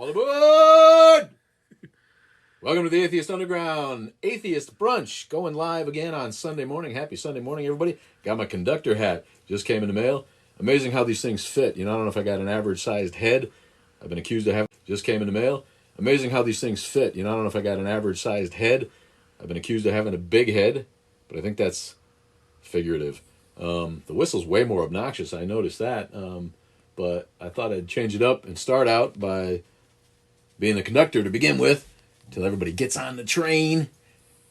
All aboard! Welcome to the Atheist Underground Atheist Brunch, going live again on Sunday morning. Happy Sunday morning, everybody. Got my conductor hat. Just came in the mail. Amazing how these things fit. You know, I don't know if I got an average-sized head. I've been accused of having... Just came in the mail. Amazing how these things fit. You know, I don't know if I got an average-sized head. I've been accused of having a big head, but I think that's figurative. The whistle's way more obnoxious. I noticed that. But I thought I'd change it up and start out by being the conductor to begin with, until everybody gets on the train,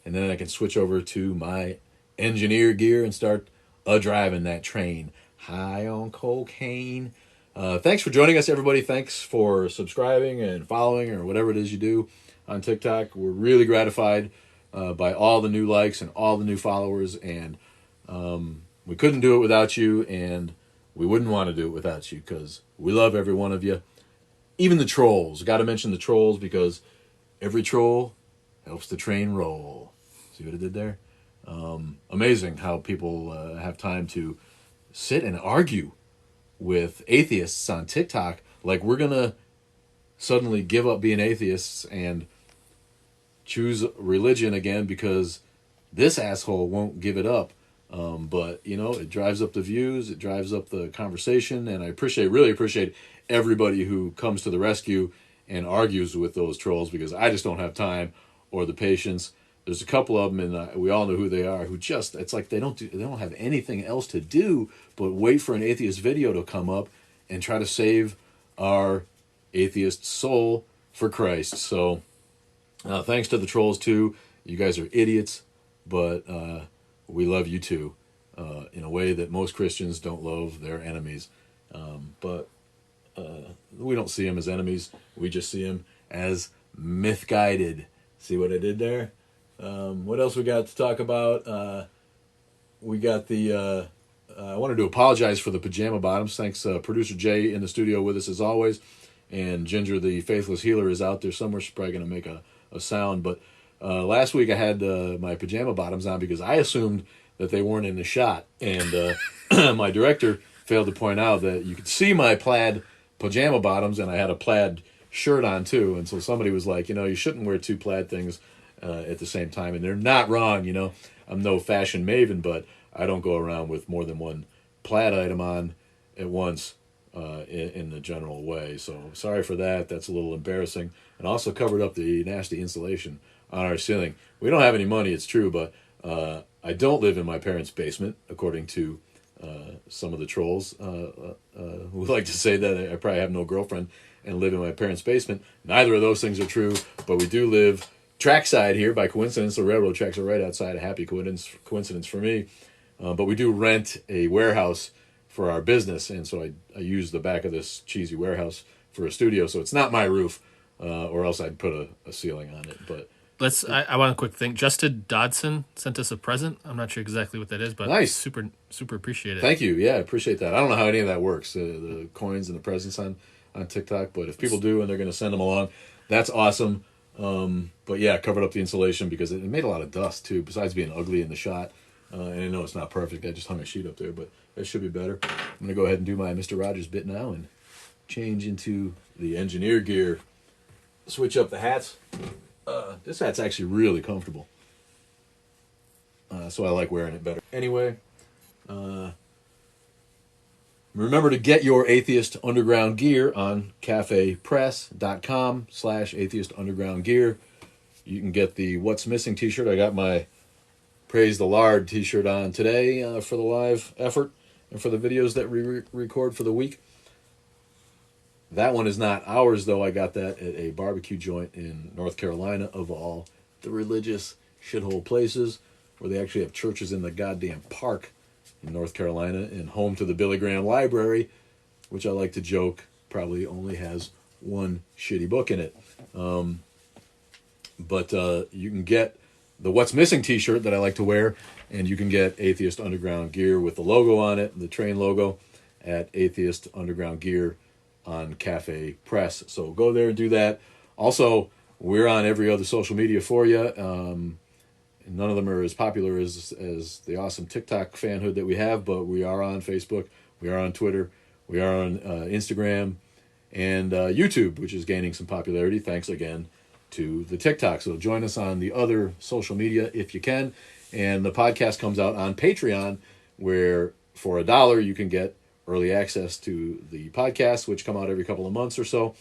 and then I can switch over to my engineer gear and start driving that train high on cocaine. Thanks for joining us, everybody. Thanks for subscribing and following or whatever it is you do on TikTok. We're really gratified by all the new likes and all the new followers, and we couldn't do it without you, and we wouldn't want to do it without you because we love every one of you. Even the trolls. Got to mention the trolls because every troll helps the train roll. See what I did there? Amazing how people have time to sit and argue with atheists on TikTok. Like we're going to suddenly give up being atheists and choose religion again because this asshole won't give it up. But, you know, it drives up the views, it drives up the conversation, and I really appreciate everybody who comes to the rescue and argues with those trolls because I just don't have time or the patience. There's a couple of them, and we all know who they are, who just, it's like they don't have anything else to do but wait for an atheist video to come up and try to save our atheist soul for Christ. So thanks to the trolls, too. You guys are idiots, but we love you, too, in a way that most Christians don't love their enemies. But we don't see them as enemies. We just see them as myth-guided. See what I did there? What else we got to talk about? We got the... I wanted to apologize for the pajama bottoms. Thanks, producer Jay in the studio with us as always. And Ginger, the faithless healer, is out there somewhere. She's probably going to make a sound. But last week I had my pajama bottoms on because I assumed that they weren't in the shot. And my director failed to point out that you could see my plaid pajama bottoms, and I had a plaid shirt on too. And so somebody was like, you know, you shouldn't wear two plaid things at the same time. And they're not wrong, you know. I'm no fashion maven, but I don't go around with more than one plaid item on at once in the general way. So sorry for that. That's a little embarrassing. And also covered up the nasty insulation on our ceiling. We don't have any money, it's true, but I don't live in my parents' basement, according to some of the trolls who like to say that I probably have no girlfriend and live in my parents' basement. Neither of those things are true, but we do live trackside here by coincidence. The railroad tracks are right outside, a happy coincidence for me. But we do rent a warehouse for our business, and so I use the back of this cheesy warehouse for a studio, so it's not my roof, or else I'd put a ceiling on it. But I want a quick thing. Justin Dodson sent us a present. I'm not sure exactly what that is, but nice. Super appreciate it. Thank you. Yeah, I appreciate that. I don't know how any of that works, the coins and the presents on TikTok, but if people do and they're going to send them along, that's awesome. But yeah, covered up the insulation because it made a lot of dust too, besides being ugly in the shot. And I know it's not perfect. I just hung a sheet up there, but that should be better. I'm going to go ahead and do my Mr. Rogers bit now and change into the engineer gear. Switch up the hats. This hat's actually really comfortable. So I like wearing it better. Anyway, remember to get your Atheist Underground gear on cafepress.com/Atheist Underground gear. You can get the What's Missing t-shirt. I got my Praise the Lord t-shirt on today for the live effort and for the videos that we record for the week. That one is not ours, though. I got that at a barbecue joint in North Carolina, of all the religious shithole places, where they actually have churches in the goddamn park in North Carolina, and home to the Billy Graham Library, which I like to joke probably only has one shitty book in it. But you can get the What's Missing t-shirt that I like to wear, and you can get Atheist Underground gear with the logo on it, the train logo, at Atheist Underground gear on Cafe Press. So go there and do that. Also, we're on every other social media for you. None of them are as popular as the awesome TikTok fanhood that we have, but we are on Facebook, we are on Twitter, we are on Instagram, and YouTube, which is gaining some popularity thanks again to the TikTok. So join us on the other social media if you can. And the podcast comes out on Patreon, where for $1 you can get early access to the podcast, which come out every couple of months or so.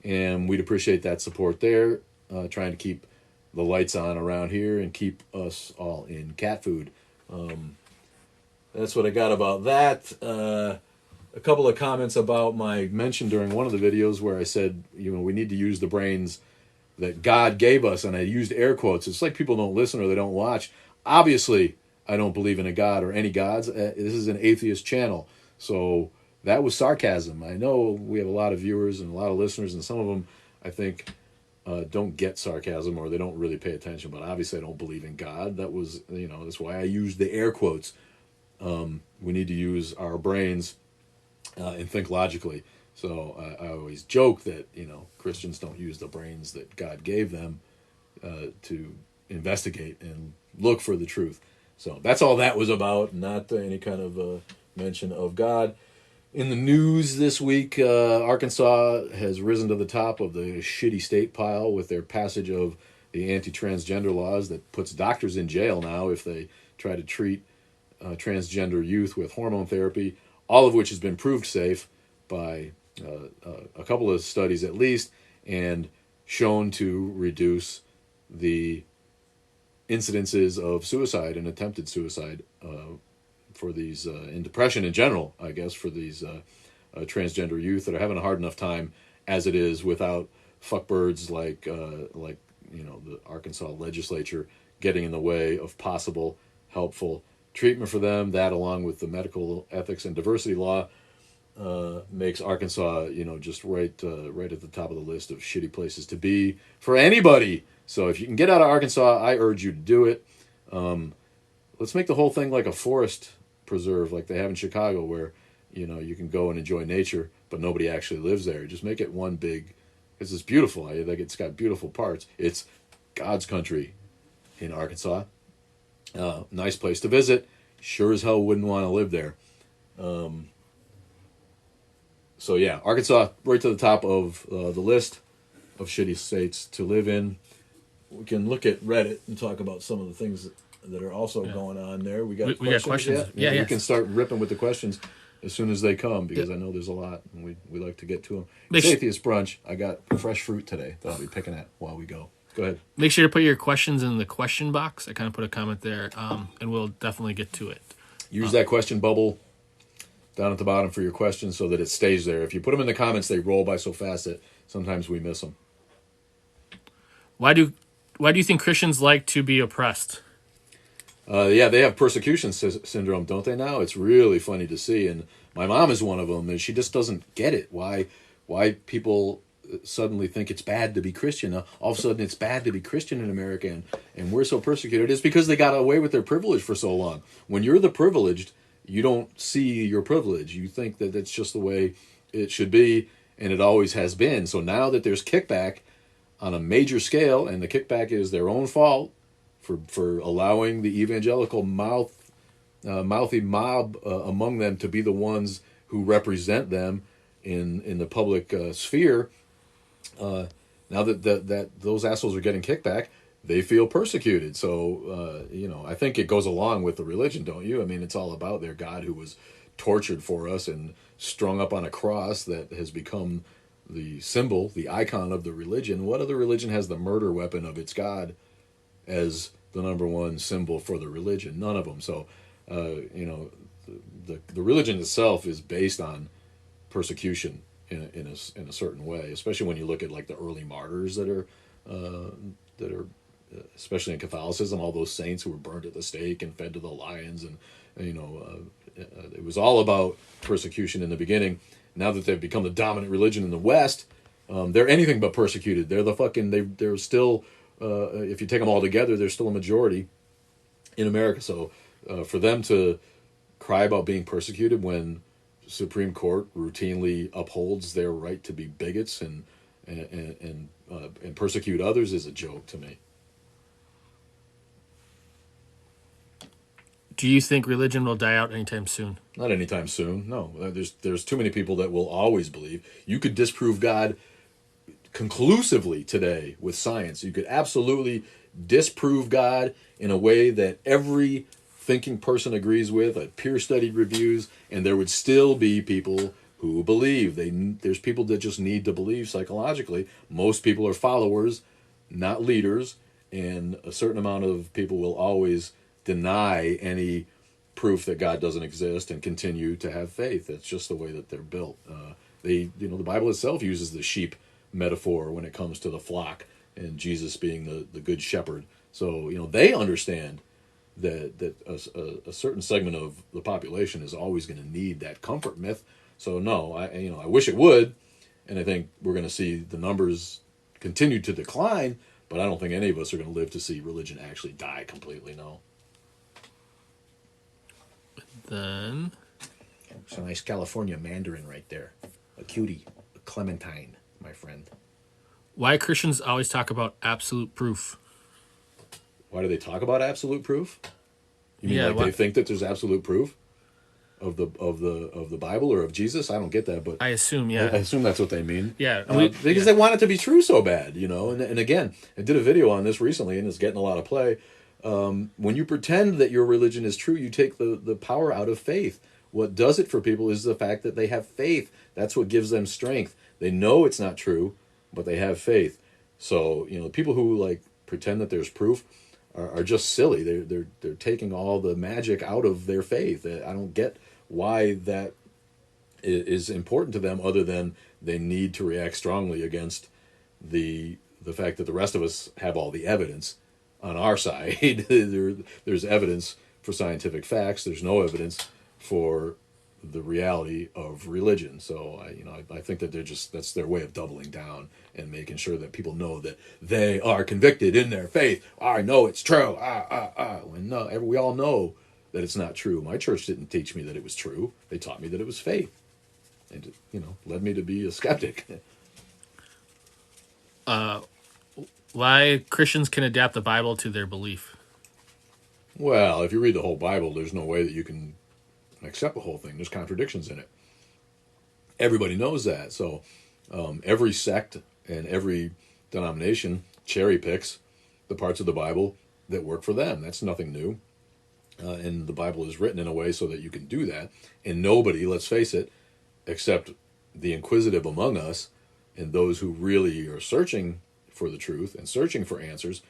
And we'd appreciate that support there, trying to keep the lights on around here and keep us all in cat food. That's what I got about that. A couple of comments about my mention during one of the videos where I said, we need to use the brains that God gave us, and I used air quotes. It's like people don't listen or they don't watch. Obviously, I don't believe in a God or any gods. This is an atheist channel, so that was sarcasm. I know we have a lot of viewers and a lot of listeners, and some of them, I think, don't get sarcasm or they don't really pay attention. But obviously, I don't believe in God. That was, that's why I used the air quotes. We need to use our brains and think logically. So I always joke that, Christians don't use the brains that God gave them to investigate and look for the truth. So that's all that was about, not any kind of mention of God. In the news this week, Arkansas has risen to the top of the shitty state pile with their passage of the anti-transgender laws that puts doctors in jail now if they try to treat transgender youth with hormone therapy, all of which has been proved safe by a couple of studies at least, and shown to reduce the incidences of suicide and attempted suicide for these, and depression in general, I guess, for these transgender youth that are having a hard enough time as it is without fuckbirds like the Arkansas legislature getting in the way of possible helpful treatment for them. That, along with the medical ethics and diversity law, makes Arkansas, just right at the top of the list of shitty places to be for anybody. So if you can get out of Arkansas, I urge you to do it. Let's make the whole thing like a forest preserve, like they have in Chicago, where you can go and enjoy nature, but nobody actually lives there. Just make it one big. Because it's beautiful. Like, it's got beautiful parts. It's God's country in Arkansas. Nice place to visit. Sure as hell wouldn't want to live there. So yeah, Arkansas right to the top of the list of shitty states to live in. We can look at Reddit and talk about some of the things that are also going on there. We got questions. Yeah, we can start ripping with the questions as soon as they come, because I know there's a lot and we like to get to them. It's Atheist Brunch. I got fresh fruit today that I'll be picking at while we go. Go ahead. Make sure to put your questions in the question box. I kind of put a comment there, and we'll definitely get to it. Use that question bubble down at the bottom for your questions so that it stays there. If you put them in the comments, they roll by so fast that sometimes we miss them. Why do you think Christians like to be oppressed? They have persecution syndrome, don't they now? It's really funny to see, and my mom is one of them, and she just doesn't get it. Why people suddenly think it's bad to be Christian. All of a sudden it's bad to be Christian in America, and we're so persecuted. It's because they got away with their privilege for so long. When you're the privileged, you don't see your privilege. You think that it's just the way it should be, and it always has been. So now that there's kickback on a major scale, and the kickback is their own fault for allowing the evangelical mouthy mob among them to be the ones who represent them in the public sphere. Now that those assholes are getting kickback, they feel persecuted. So, I think it goes along with the religion, don't you? I mean, it's all about their God who was tortured for us and strung up on a cross that has become the symbol, the icon of the religion. What other religion has the murder weapon of its God as the number one symbol for the religion? None of them. So, the religion itself is based on persecution in a certain way, especially when you look at like the early martyrs that are especially in Catholicism, all those saints who were burned at the stake and fed to the lions, and it was all about persecution in the beginning. Now that they've become the dominant religion in the West, they're anything but persecuted. They're still, if you take them all together, they're still a majority in America. So for them to cry about being persecuted when the Supreme Court routinely upholds their right to be bigots and persecute others is a joke to me. Do you think religion will die out anytime soon? Not anytime soon. No, there's too many people that will always believe. You could disprove God conclusively today with science. You could absolutely disprove God in a way that every thinking person agrees with, peer-studied reviews, and there would still be people who believe. There's people that just need to believe psychologically. Most people are followers, not leaders, and a certain amount of people will always deny any proof that God doesn't exist and continue to have faith. That's just the way that they're built. The Bible itself uses the sheep metaphor when it comes to the flock and Jesus being the good shepherd. So they understand that a certain segment of the population is always going to need that comfort myth. So no, I wish it would, and I think we're going to see the numbers continue to decline. But I don't think any of us are going to live to see religion actually die completely. No. Then It's a nice California mandarin right there, a cutie, a clementine, my friend. why Christians always talk about absolute proof? Why do they talk about absolute proof? You mean Yeah, they think that there's absolute proof of the Bible or of Jesus? I don't get that, but I assume, I yeah. assume that's what they mean. Yeah. Because they want it to be true so bad, And again, I did a video on this recently, and it's getting a lot of play. When you pretend that your religion is true, you take the power out of faith. What does it for people is the fact that they have faith. That's what gives them strength. They know it's not true, but they have faith. So, people who pretend that there's proof are just silly. They're taking all the magic out of their faith. I don't get why that is important to them, other than they need to react strongly against the fact that the rest of us have all the evidence on our side. There's evidence for scientific facts. There's no evidence for the reality of religion. So I think that that's their way of doubling down and making sure that people know that they are convicted in their faith. I know it's true. When no, we all know that it's not true. My church didn't teach me that it was true. They taught me that it was faith, and led me to be a skeptic. Why Christians can adapt the Bible to their belief? Well, if you read the whole Bible, there's no way that you can accept the whole thing. There's contradictions in it. Everybody knows that. So every sect and every denomination cherry picks the parts of the Bible that work for them. That's nothing new. And the Bible is written in a way so that you can do that. And nobody, let's face it, except the inquisitive among us and those who really are searching for the truth and searching for answers,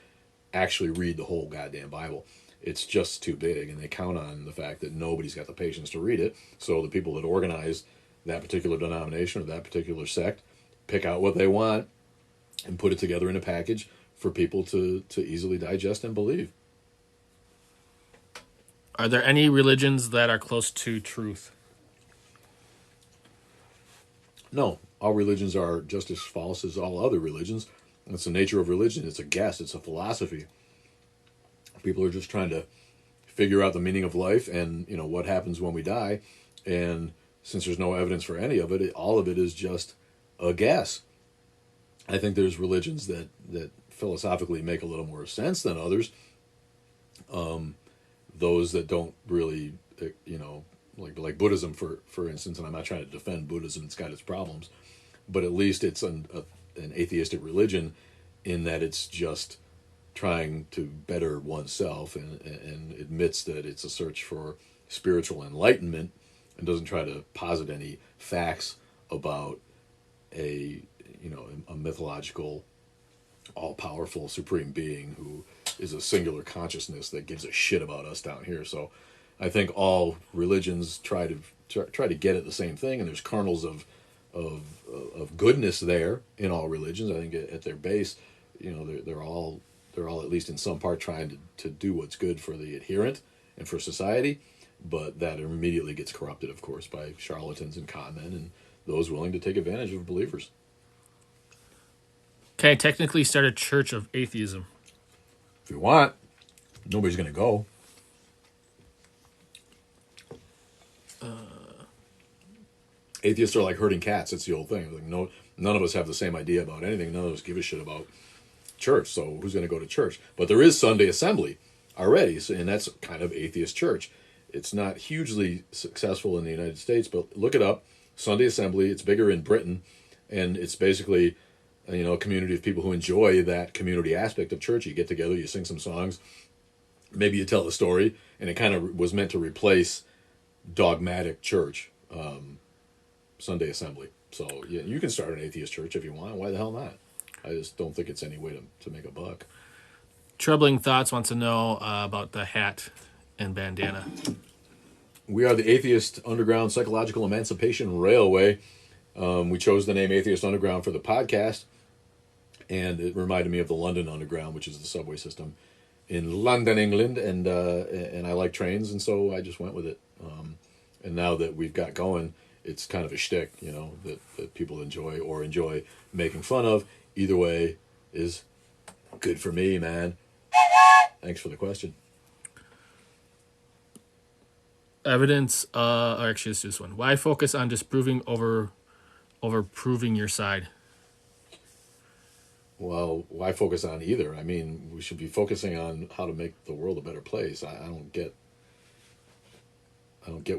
actually read the whole goddamn Bible. It's just too big, and they count on the fact that nobody's got the patience to read it. So the people that organize that particular denomination or that particular sect pick out what they want and put it together in a package for people to easily digest and believe. Are there any religions that are close to truth? No, all religions are just as false as all other religions. It's the nature of religion. It's a guess. It's a philosophy. People are just trying to figure out the meaning of life and what happens when we die. And since there's no evidence for any of it, all of it is just a guess. I think there's religions that philosophically make a little more sense than others. Those that don't really, like Buddhism, for instance, and I'm not trying to defend Buddhism, it's got its problems, but at least it's an atheistic religion in that it's just trying to better oneself and admits that it's a search for spiritual enlightenment and doesn't try to posit any facts about a mythological, all-powerful supreme being who is a singular consciousness that gives a shit about us down here. So I think all religions try to get at the same thing, and there's kernels of goodness there in all religions. I think at their base, they're all at least in some part trying to do what's good for the adherent and for society, but that immediately gets corrupted, of course, by charlatans and con men and those willing to take advantage of believers. Can I technically start a church of atheism? If you want, nobody's going to go. Atheists are like herding cats. It's the old thing. Like none of us have the same idea about anything. None of us give a shit about church. So who's going to go to church? But there is Sunday assembly. already. So, and that's kind of atheist church. It's not hugely successful in the United States, but look it up. Sunday Assembly. It's bigger in Britain, and it's basically a community of people who enjoy that community aspect of church. You get together, you sing some songs, maybe you tell a story, and it kind of was meant to replace dogmatic church, Sunday Assembly. So yeah, you can start an atheist church if you want. Why the hell not? I just don't think it's any way to make a buck. Troubling Thoughts wants to know about the hat and bandana. We are the Atheist Underground Psychological Emancipation Railway. We chose the name Atheist Underground for the podcast, and it reminded me of the London Underground, which is the subway system in London, England, and I like trains, and so I just went with it. And now that we've got going, it's kind of a shtick, that people enjoy making fun of. Either way is good for me, man. Thanks for the question. Evidence, or actually, it's just one. Why focus on disproving over proving your side? Well, why focus on either? I mean, we should be focusing on how to make the world a better place. I don't get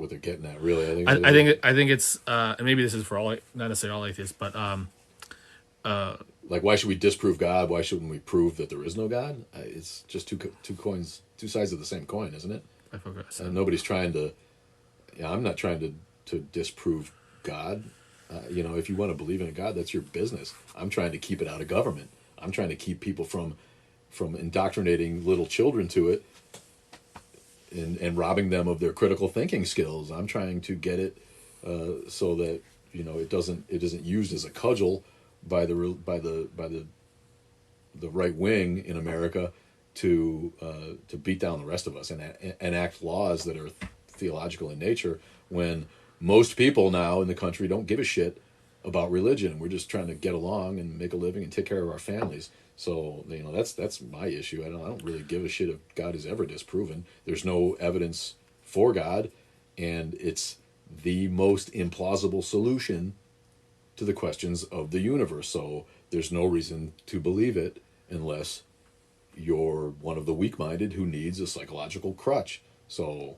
what they're getting at, really. I think it's and maybe this is for all, not necessarily all atheists, but like, why should we disprove God? Why shouldn't we prove that there is no God? It's just two coins, two sides of the same coin, isn't it? I forgot. And nobody's trying to. I'm not trying to disprove God. If you want to believe in a God, that's your business. I'm trying to keep it out of government. I'm trying to keep people from indoctrinating little children to it and robbing them of their critical thinking skills. I'm trying to get it so that it isn't used as a cudgel by the right wing in America to beat down the rest of us and enact laws that are theological in nature, when most people now in the country don't give a shit about religion. We're just trying to get along and make a living and take care of our families. So that's my issue. I don't really give a shit if God is ever disproven. There's no evidence for God, and it's the most implausible solution to the questions of the universe. So there's no reason to believe it unless you're one of the weak-minded who needs a psychological crutch. So,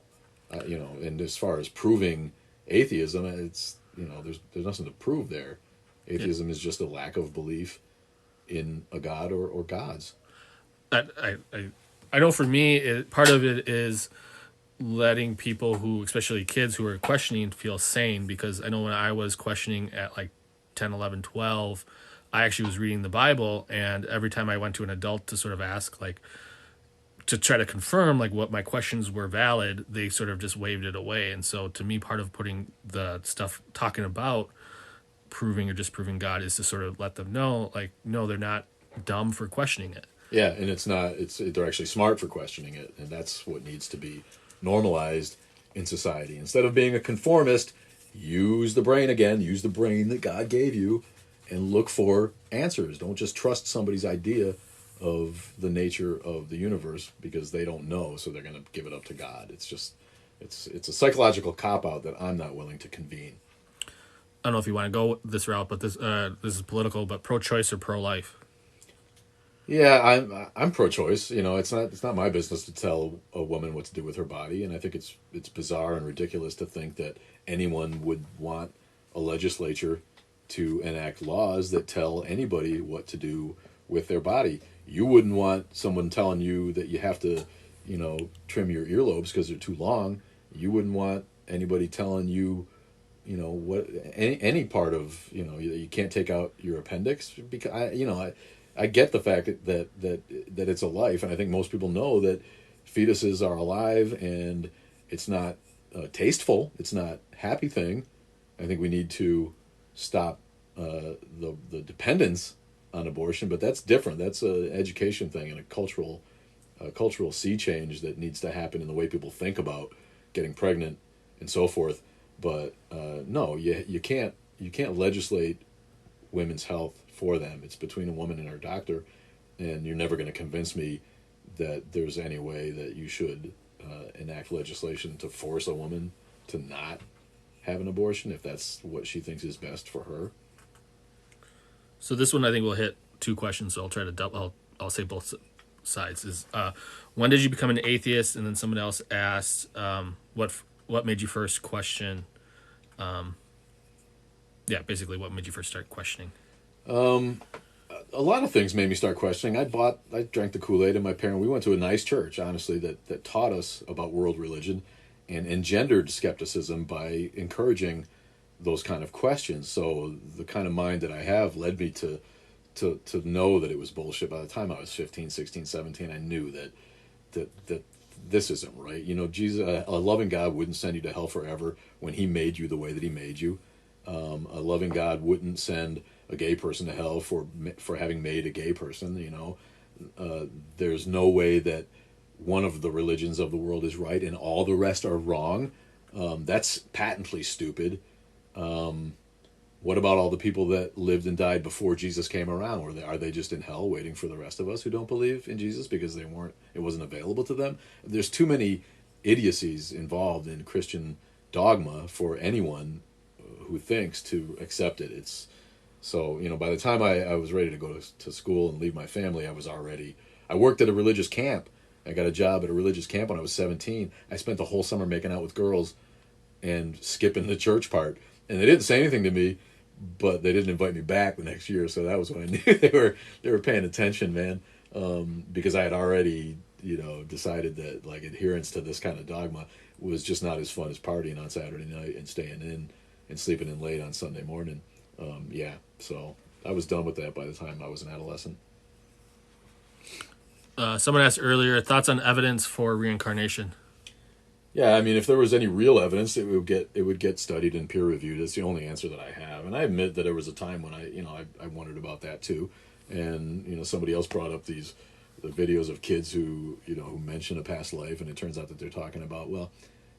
and as far as proving atheism, it's there's nothing to prove there. Atheism is just a lack of belief in a God or gods. I know for me, part of it is letting people who, especially kids who are questioning, feel sane, because I know when I was questioning at like 10, 11, 12, I actually was reading the Bible, and every time I went to an adult to sort of ask, like, to try to confirm like what my questions were valid, they sort of just waved it away. And so to me, part of putting the stuff talking about proving or disproving God is to sort of let them know, like, no, they're not dumb for questioning it. Yeah, and they're actually smart for questioning it, and that's what needs to be normalized in society. Instead of being a conformist, use the brain again, use the brain that God gave you, and look for answers. Don't just trust somebody's idea of the nature of the universe because they don't know, so they're going to give it up to God. It's a psychological cop-out that I'm not willing to convene. I don't know if you want to go this route, but this is political, but pro-choice or pro-life? Yeah, I'm pro-choice. It's not my business to tell a woman what to do with her body, and I think it's bizarre and ridiculous to think that anyone would want a legislature to enact laws that tell anybody what to do with their body. You wouldn't want someone telling you that you have to, trim your earlobes because they're too long. You wouldn't want anybody telling you, what any part of, you can't take out your appendix, because I get the fact that it's a life, and I think most people know that fetuses are alive, and it's not tasteful, it's not a happy thing. I think we need to stop the dependence on abortion, but that's different. That's an education thing and a cultural sea change that needs to happen in the way people think about getting pregnant and so forth. But no, you can't legislate women's health for them. It's between a woman and her doctor, and you're never going to convince me that there's any way that you should enact legislation to force a woman to not have an abortion if that's what she thinks is best for her. So this one I think will hit two questions, so I'll try to I'll say both sides. Is when did you become an atheist? And then someone else asked, what made you first question? Yeah, basically, what made you first start questioning? A lot of things made me start questioning. I drank the Kool-Aid, and we went to a nice church, honestly, that taught us about world religion and engendered skepticism by encouraging those kind of questions. So the kind of mind that I have led me to know that it was bullshit. By the time I was 15, 16, 17, I knew that this isn't right. You know, Jesus, a loving God wouldn't send you to hell forever when he made you the way that he made you. A loving God wouldn't send a gay person to hell for having made a gay person. You know, there's no way that one of the religions of the world is right and all the rest are wrong. That's patently stupid. What about all the people that lived and died before Jesus came around? Are they just in hell waiting for the rest of us who don't believe in Jesus because it wasn't available to them? There's too many idiocies involved in Christian dogma for anyone who thinks to accept it. So, you know, by the time I was ready to go to school and leave my family, I worked at a religious camp. I got a job at a religious camp when I was 17. I spent the whole summer making out with girls and skipping the church part. And they didn't say anything to me, but they didn't invite me back the next year. So that was when I knew they were paying attention, man. Because I had already, you know, decided that like adherence to this kind of dogma was just not as fun as partying on Saturday night and staying in and sleeping in late on Sunday morning. So I was done with that by the time I was an adolescent. Someone asked earlier, thoughts on evidence for reincarnation? Yeah, I mean, if there was any real evidence, it would get studied and peer reviewed. That's the only answer that I have. And I admit that there was a time when I wondered about that too. And you know, somebody else brought up the videos of kids who mention a past life, and it turns out that they're talking about, well,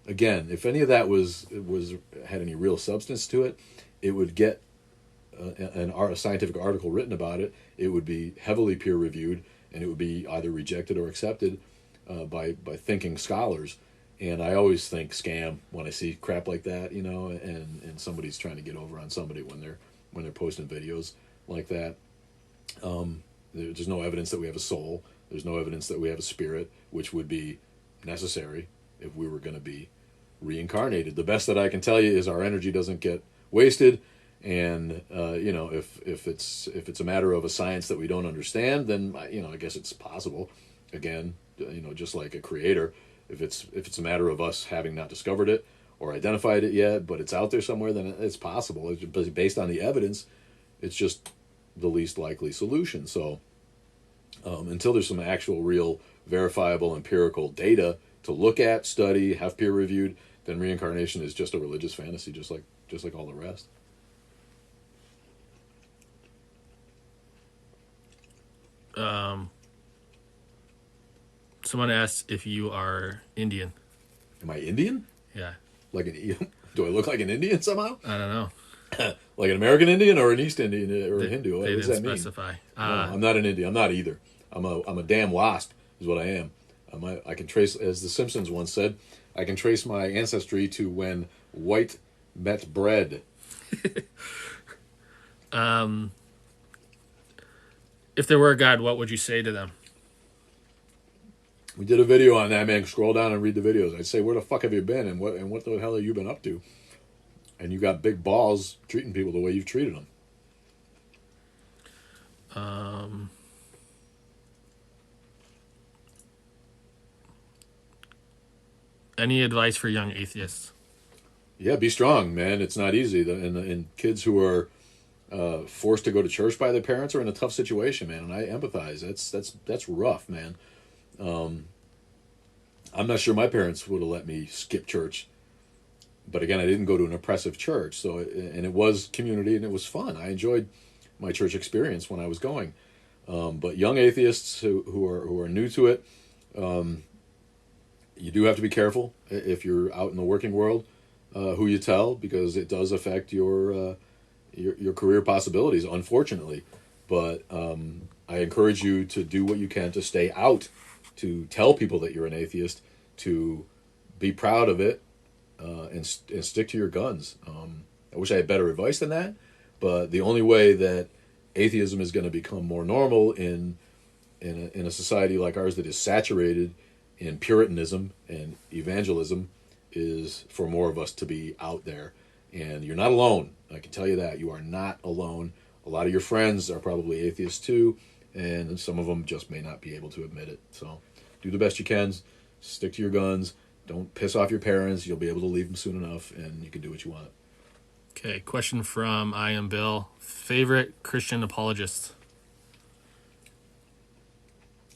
again, if any of that had any real substance to it, it would get a scientific article written about it. It would be heavily peer reviewed, and it would be either rejected or accepted by thinking scholars. And I always think scam when I see crap like that, you know, and somebody's trying to get over on somebody when they're posting videos like that. There's no evidence that we have a soul. There's no evidence that we have a spirit, which would be necessary if we were going to be reincarnated. The best that I can tell you is our energy doesn't get wasted. And if it's a matter of a science that we don't understand, then I guess it's possible. Again, just like a creator, if it's a matter of us having not discovered it or identified it yet, but it's out there somewhere, then it's possible. It's based on the evidence. It's just the least likely solution. So until there's some actual, real, verifiable, empirical data to look at, study, have peer reviewed, then reincarnation is just a religious fantasy, just like all the rest. Someone asked if you are Indian. Am I Indian? Yeah. Do I look like an Indian somehow? I don't know. Like an American Indian or an East Indian or a Hindu? What does that specify. Mean? No, I'm not an Indian. I'm not either. I'm a damn wasp is what I am. I can trace, as The Simpsons once said, I can trace my ancestry to when white met bread. If there were a God, what would you say to them? We did a video on that, man. Scroll down and read the videos. I'd say, where the fuck have you been, and what the hell have you been up to? And you got big balls treating people the way you've treated them. Any advice for young atheists? Yeah, be strong, man. It's not easy. And kids who are forced to go to church by their parents are in a tough situation, man. And I empathize. That's rough, man. I'm not sure my parents would have let me skip church, but again, I didn't go to an oppressive church. And it was community and it was fun. I enjoyed my church experience when I was going. But young atheists who are new to it, you do have to be careful if you're out in the working world, who you tell, because it does affect your career possibilities, unfortunately. But I encourage you to do what you can to stay out, to tell people that you're an atheist, to be proud of it, and stick to your guns. I wish I had better advice than that, but the only way that atheism is going to become more normal in in a society like ours that is saturated in Puritanism and evangelism, is for more of us to be out there. And you're not alone. I can tell you that. You are not alone. A lot of your friends are probably atheists too, and some of them just may not be able to admit it. So do the best you can. Stick to your guns. Don't piss off your parents. You'll be able to leave them soon enough, and you can do what you want. Okay, question from I Am Bill. Favorite Christian apologist?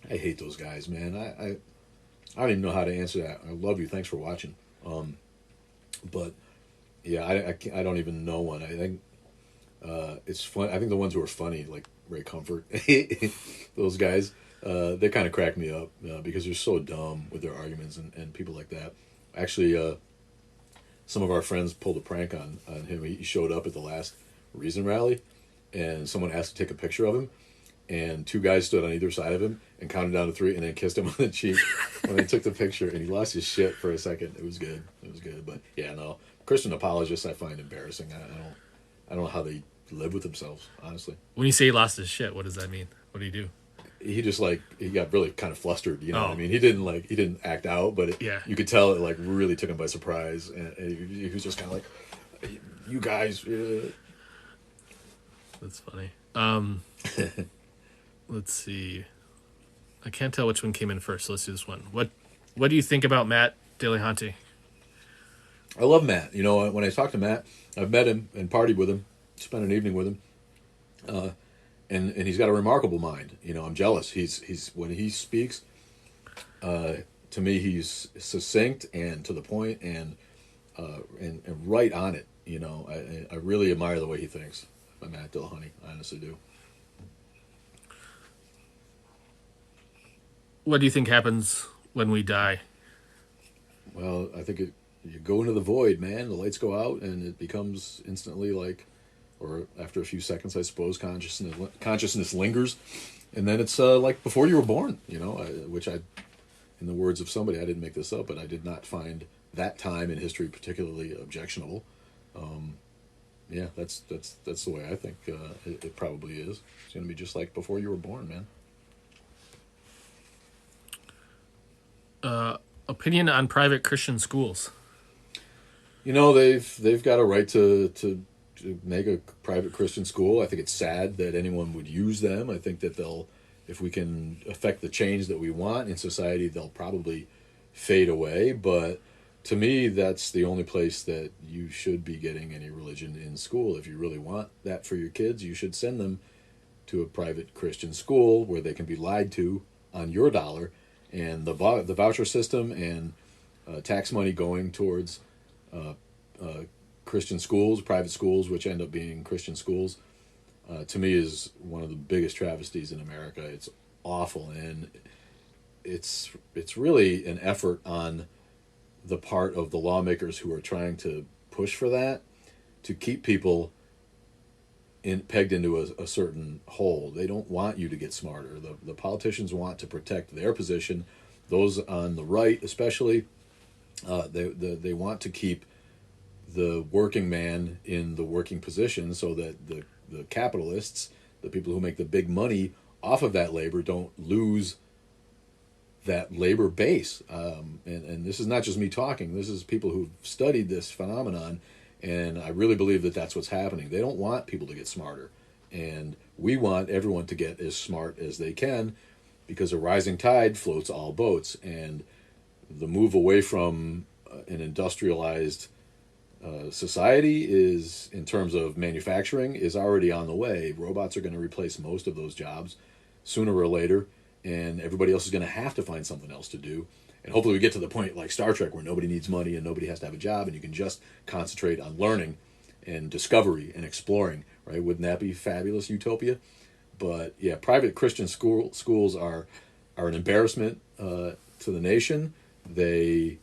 I hate those guys, man. I don't even know how to answer that. I love you. Thanks for watching. But yeah, I don't even know one. I think it's fun. I think the ones who are funny, like Ray Comfort, those guys, they kind of crack me up because they're so dumb with their arguments and people like that. Actually, some of our friends pulled a prank on him. He showed up at the last Reason rally, and someone asked to take a picture of him, and two guys stood on either side of him and counted down to 3 and then kissed him on the cheek when they took the picture, and he lost his shit for a second. It was good. But yeah, no, Christian apologists I find embarrassing. I don't know how they live with themselves, honestly. When you say he lost his shit, what does that mean? What do you do? He just he got really kind of flustered, you know what I mean? He didn't act out, but you could tell it like really took him by surprise, and he was just kind of like, you guys. That's funny. Let's see. I can't tell which one came in first, so let's do this one. What do you think about Matt Dillahunty? I love Matt. You know, when I talk to Matt, I've met him and partied with him, spent an evening with him, and he's got a remarkable mind. You know, I'm jealous. He's when he speaks, to me, he's succinct and to the point and right on it. You know, I really admire the way he thinks. Matt Dillahunty, I honestly do. What do you think happens when we die? Well, I think you go into the void, man. The lights go out, and it becomes instantly or after a few seconds, I suppose, consciousness lingers, and then it's like before you were born. You know, which in the words of somebody, I didn't make this up, but I did not find that time in history particularly objectionable. Yeah, that's the way I think it probably is. It's going to be just like before you were born, man. Opinion on private Christian schools. You know, they've got a right to make a private Christian school. I think it's sad that anyone would use them. I think that if we can affect the change that we want in society, they'll probably fade away. But to me, that's the only place that you should be getting any religion in school. If you really want that for your kids, you should send them to a private Christian school where they can be lied to on your dollar. And the voucher system and tax money going towards Christian schools, private schools, which end up being Christian schools, to me is one of the biggest travesties in America. It's awful, and it's really an effort on the part of the lawmakers who are trying to push for that to keep people pegged into a certain hole. They don't want you to get smarter. The politicians want to protect their position. Those on the right, especially, they want to keep the working man in the working position so that the capitalists, the people who make the big money off of that labor, don't lose that labor base. And this is not just me talking. This is people who've studied this phenomenon. And I really believe that that's what's happening. They don't want people to get smarter. And we want everyone to get as smart as they can because a rising tide floats all boats. And the move away from an industrialized society is, in terms of manufacturing, is already on the way. Robots are going to replace most of those jobs sooner or later. And everybody else is going to have to find something else to do. And hopefully we get to the point like Star Trek where nobody needs money and nobody has to have a job and you can just concentrate on learning and discovery and exploring, right? Wouldn't that be fabulous utopia? But yeah, private Christian schools are an embarrassment to the nation. They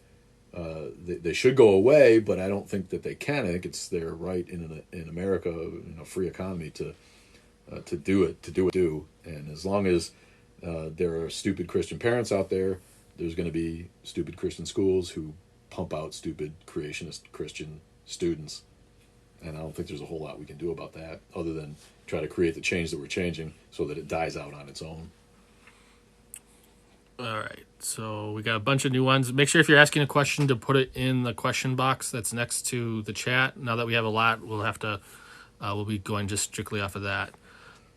should go away, but I don't think that they can. I think it's their right in America, in a free economy, to do. And as long as there are stupid Christian parents out there, there's going to be stupid Christian schools who pump out stupid creationist Christian students. And I don't think there's a whole lot we can do about that other than try to create the change that we're changing so that it dies out on its own. All right. So we got a bunch of new ones. Make sure if you're asking a question to put it in the question box that's next to the chat. Now that we have a lot, we'll have to we'll be going just strictly off of that.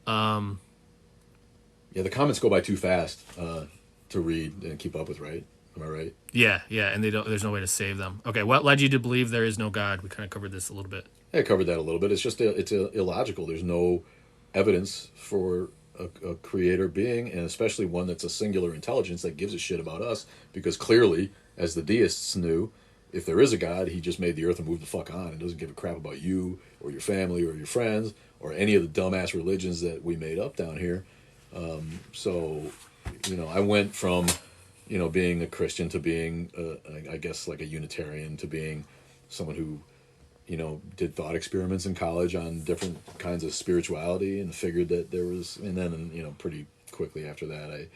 Yeah, the comments go by too fast to read and keep up with, right? Am I right? Yeah, and they don't. There's no way to save them. Okay, what led you to believe there is no God? We kind of covered this a little bit. I covered that a little bit. It's just it's illogical. There's no evidence for a creator being, and especially one that's a singular intelligence that gives a shit about us. Because clearly, as the deists knew, if there is a God, he just made the earth and moved the fuck on. And doesn't give a crap about you or your family or your friends or any of the dumbass religions that we made up down here. So, I went from, being a Christian to being, I guess, like a Unitarian, to being someone who, did thought experiments in college on different kinds of spirituality and figured that there was, and then, pretty quickly after that,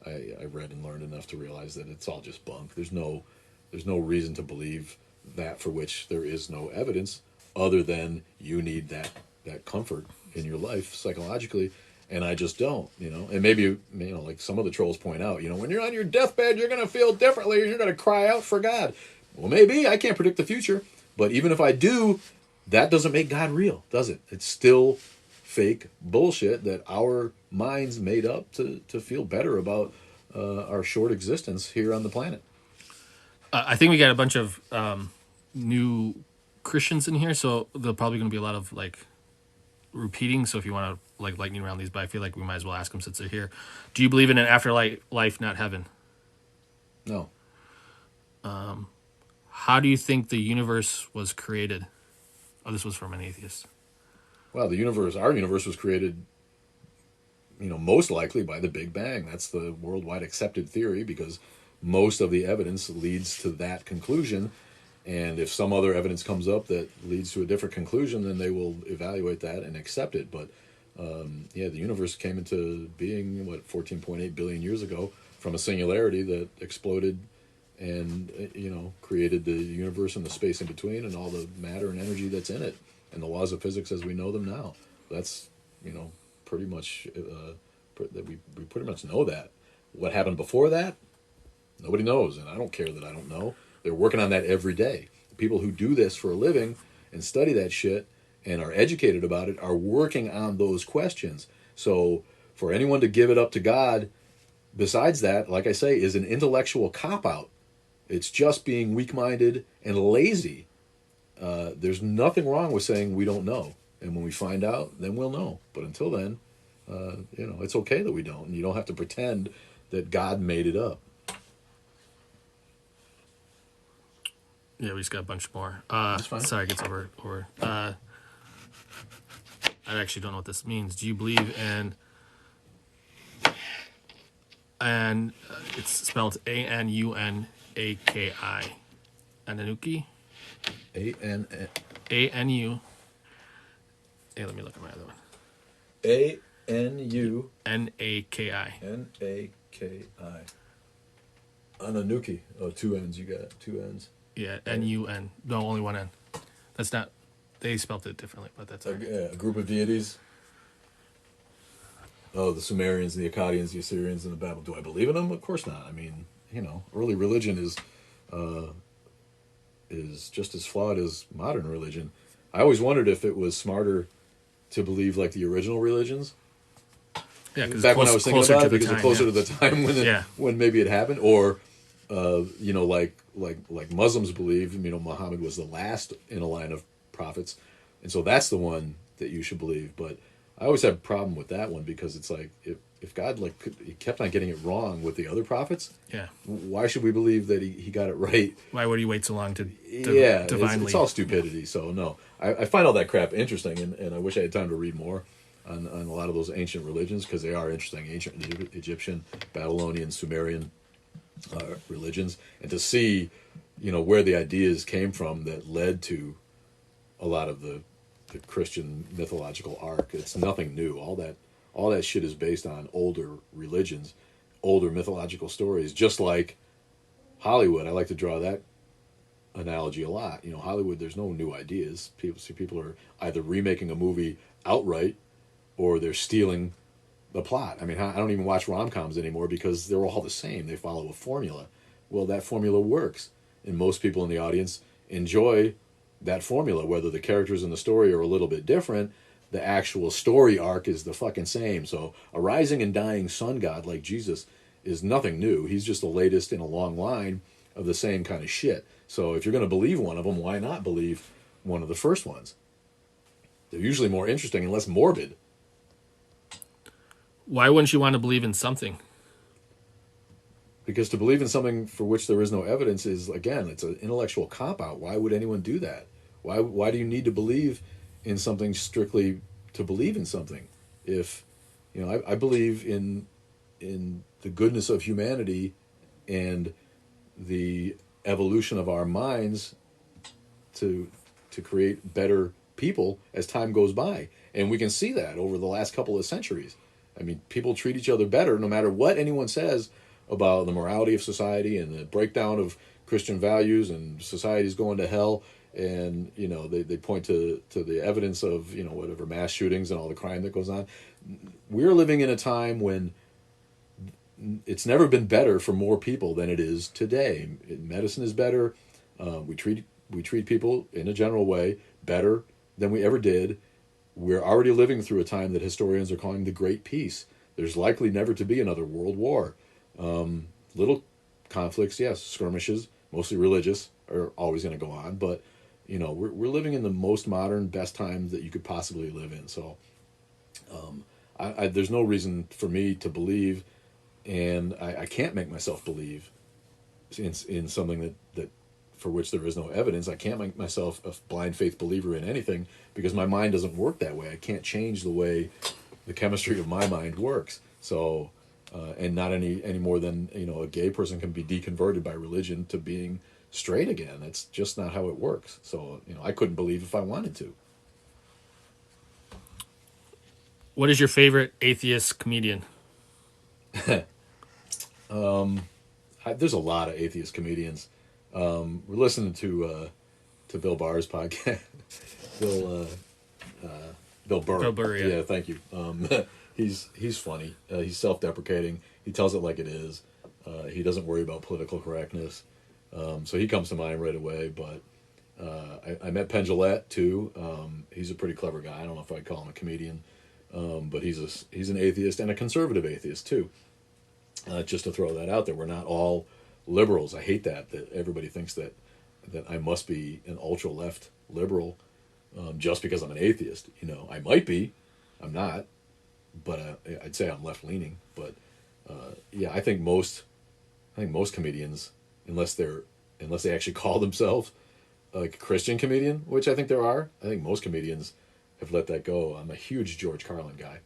I read and learned enough to realize that it's all just bunk. There's no reason to believe that for which there is no evidence other than you need that comfort in your life psychologically. And I just don't, and maybe, like some of the trolls point out, when you're on your deathbed, you're going to feel differently and you're going to cry out for God. Well, maybe I can't predict the future, but even if I do, that doesn't make God real, does it? It's still fake bullshit that our minds made up to feel better about our short existence here on the planet. I think we got a bunch of new Christians in here, so there'll probably going to be a lot of like repeating. So if you want to like lightning around these, but I feel like we might as well ask them since they're here. Do you believe in an afterlife, not heaven? No. How do you think the universe was created? Oh, this was from an atheist. Well, our universe was created, most likely by the Big Bang. That's the worldwide accepted theory because most of the evidence leads to that conclusion. And if some other evidence comes up that leads to a different conclusion, then they will evaluate that and accept it. But the universe came into being, 14.8 billion years ago from a singularity that exploded and, created the universe and the space in between and all the matter and energy that's in it and the laws of physics as we know them now. That's, pretty much, that we pretty much know that. What happened before that? Nobody knows, and I don't care that I don't know. They're working on that every day. The people who do this for a living and study that shit and are educated about it are working on those questions. So for anyone to give it up to God, besides that, like I say, is an intellectual cop-out. It's just being weak-minded and lazy. There's nothing wrong with saying we don't know. And when we find out, then we'll know. But until then, it's okay that we don't. And you don't have to pretend that God made it up. Yeah, we just got a bunch more. That's fine. Sorry, it gets over. I actually don't know what this means. Do you believe in... And it's spelled Anunaki. Anunnaki? A-N-U. Hey, let me look at my other one. A-N-U... N-A-K-I. N-A-K-I. Anunnaki. Oh, two N's. You got two N's. Yeah, N-U-N. No, only one N. That's not... They spelled it differently, but that's... A group of deities. Oh, the Sumerians, the Akkadians, the Assyrians, and the Babylon. Do I believe in them? Of course not. I mean, early religion is just as flawed as modern religion. I always wondered if it was smarter to believe like the original religions. Yeah, because back when I was thinking about it, because it's closer to the time when maybe it happened, or like Muslims believe, Muhammad was the last in a line of prophets, and so that's the one that you should believe. But I always have a problem with that one because it's like if God he kept on getting it wrong with the other prophets, why should we believe that he got it right? Why would he wait so long to divinely? It's all stupidity. So no, I find all that crap interesting, and I wish I had time to read more on a lot of those ancient religions because they are interesting, ancient Egyptian, Babylonian, Sumerian religions, and to see where the ideas came from that led to a lot of the Christian mythological arc. It's nothing new. All that shit is based on older religions, older mythological stories, just like Hollywood. I like to draw that analogy a lot. Hollywood, there's no new ideas. People are either remaking a movie outright or they're stealing the plot. I mean, I don't even watch rom-coms anymore because they're all the same. They follow a formula. Well, that formula works, and most people in the audience enjoy that formula. Whether the characters in the story are a little bit different, the actual story arc is the fucking same. So a rising and dying sun god like Jesus is nothing new. He's just the latest in a long line of the same kind of shit. So if you're going to believe one of them, why not believe one of the first ones? They're usually more interesting and less morbid. Why wouldn't you want to believe in something? Because to believe in something for which there is no evidence is, again, it's an intellectual cop-out. Why would anyone do that? Why do you need to believe in something strictly to believe in something? If, I believe in the goodness of humanity and the evolution of our minds to create better people as time goes by. And we can see that over the last couple of centuries. I mean, people treat each other better no matter what anyone says about the morality of society and the breakdown of Christian values and society's going to hell. And, they point to the evidence of, whatever, mass shootings and all the crime that goes on. We're living in a time when it's never been better for more people than it is today. Medicine is better. We treat people in a general way better than we ever did. We're already living through a time that historians are calling the Great Peace. There's likely never to be another world war. Little conflicts, yes, skirmishes, mostly religious, are always going to go on. But, we're living in the most modern, best times that you could possibly live in. So there's no reason for me to believe, and I can't make myself believe in something that for which there is no evidence. I can't make myself a blind faith believer in anything because my mind doesn't work that way. I can't change the way the chemistry of my mind works. So, and not any more than, a gay person can be deconverted by religion to being straight again. That's just not how it works. So, I couldn't believe if I wanted to. What is your favorite atheist comedian? There's a lot of atheist comedians. We're listening to Bill Barr's podcast. Bill Burr. Bill Burr, yeah. Yeah, thank you. He's funny. He's self-deprecating. He tells it like it is. He doesn't worry about political correctness. So he comes to mind right away. But I met Penn Jillette too. He's a pretty clever guy. I don't know if I'd call him a comedian, but he's an atheist and a conservative atheist too. Just to throw that out there, we're not all liberals. I hate that everybody thinks that I must be an ultra left liberal just because I'm an atheist. I might be, I'm not, but I'd say I'm left leaning. But yeah, I think most comedians, unless they actually call themselves like a Christian comedian, which I think there are, I think most comedians have let that go. I'm a huge George Carlin guy.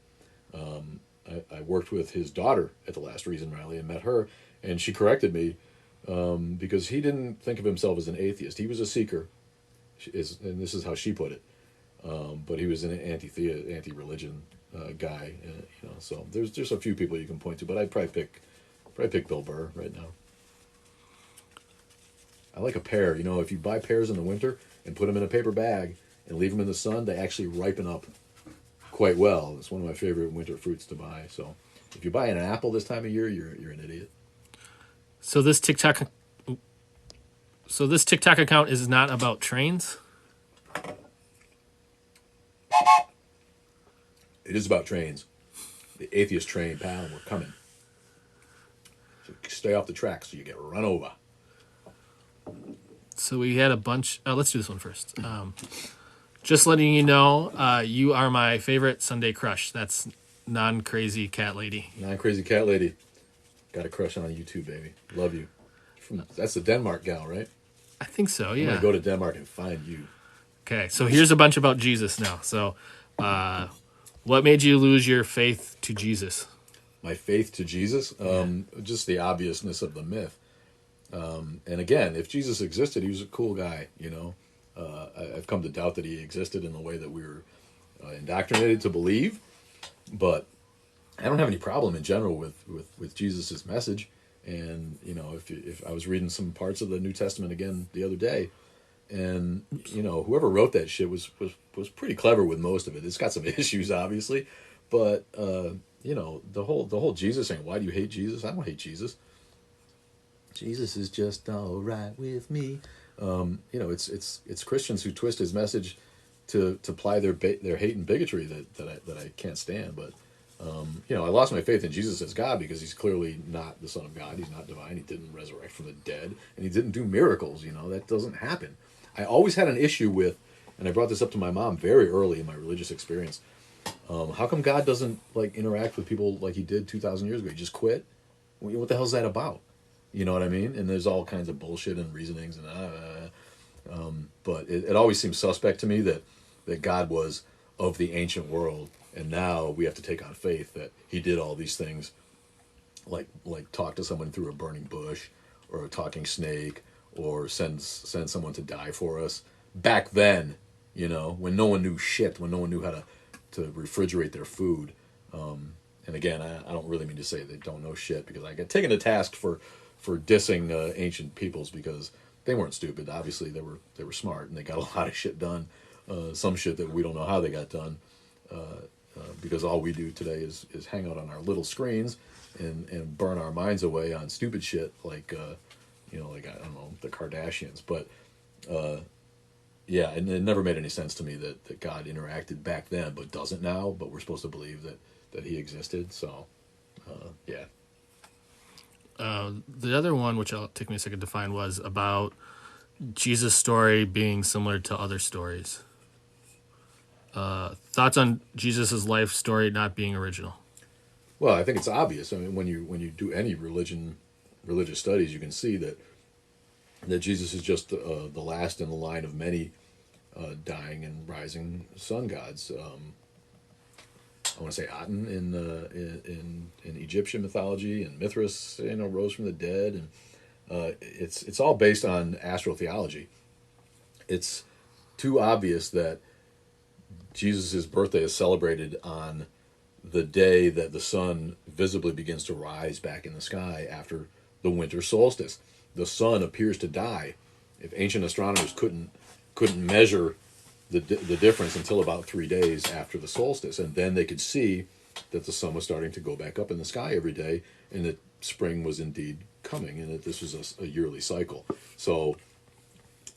I worked with his daughter at the last Reason rally and met her, and she corrected me because he didn't think of himself as an atheist. He was a seeker, and this is how she put it. But he was an anti-religion guy. So there's just a few people you can point to, but I'd probably pick Bill Burr right now. I like a pear. If you buy pears in the winter and put them in a paper bag and leave them in the sun, they actually ripen up quite well. It's one of my favorite winter fruits to buy. So if you buy an apple this time of year, you're an idiot. So this TikTok account is not about trains? It is about trains. The atheist train, pal, we're coming. So stay off the track so you get run over. So we had a bunch... let's do this one first. Just letting you know, you are my favorite Sunday crush. That's non-crazy cat lady. Non-crazy cat lady. Got a crush on you too, baby. Love you. That's the Denmark gal, right? I think so, yeah. I'm going to go to Denmark and find you. Okay, so here's a bunch about Jesus now. So, what made you lose your faith to Jesus? My faith to Jesus? Just the obviousness of the myth. And again, if Jesus existed, he was a cool guy, I've come to doubt that he existed in the way that we were indoctrinated to believe. But I don't have any problem in general with Jesus' message. And, if I was reading some parts of the New Testament again the other day, and, whoever wrote that shit was pretty clever with most of it. It's got some issues, obviously, but, the whole Jesus thing. Why do you hate Jesus? I don't hate Jesus. Jesus is just all right with me. It's Christians who twist his message to ply their hate and bigotry that I can't stand. But I lost my faith in Jesus as God because he's clearly not the Son of God. He's not divine. He didn't resurrect from the dead, and he didn't do miracles. That doesn't happen. I always had an issue with, and I brought this up to my mom very early in my religious experience. How come God doesn't interact with people like he did 2,000 years ago? He just quit. What the hell's that about? You know what I mean? And there's all kinds of bullshit and reasonings but it always seems suspect to me that God was of the ancient world, and now we have to take on faith that he did all these things, like talk to someone through a burning bush, or a talking snake, or send someone to die for us. Back then, when no one knew shit, when no one knew how to refrigerate their food. And again, I don't really mean to say they don't know shit, because I get taken to task for dissing ancient peoples, because they weren't stupid. Obviously, they were smart, and they got a lot of shit done. Some shit that we don't know how they got done, because all we do today is hang out on our little screens and burn our minds away on stupid shit like I don't know, the Kardashians. But and it never made any sense to me that God interacted back then but doesn't now. But we're supposed to believe that he existed. So yeah. The other one, which will take me a second to find, was about Jesus' story being similar to other stories. Thoughts on Jesus' life story not being original? Well, I think it's obvious. I mean, when you do any religious studies, you can see that Jesus is just the last in the line of many dying and rising sun gods. I want to say Aten in Egyptian mythology, and Mithras, rose from the dead, and it's all based on astrotheology. It's too obvious that Jesus' birthday is celebrated on the day that the sun visibly begins to rise back in the sky after the winter solstice. The sun appears to die. If ancient astronomers couldn't measure the difference until about 3 days after the solstice, and then they could see that the sun was starting to go back up in the sky every day, and that spring was indeed coming, and that this was a yearly cycle. So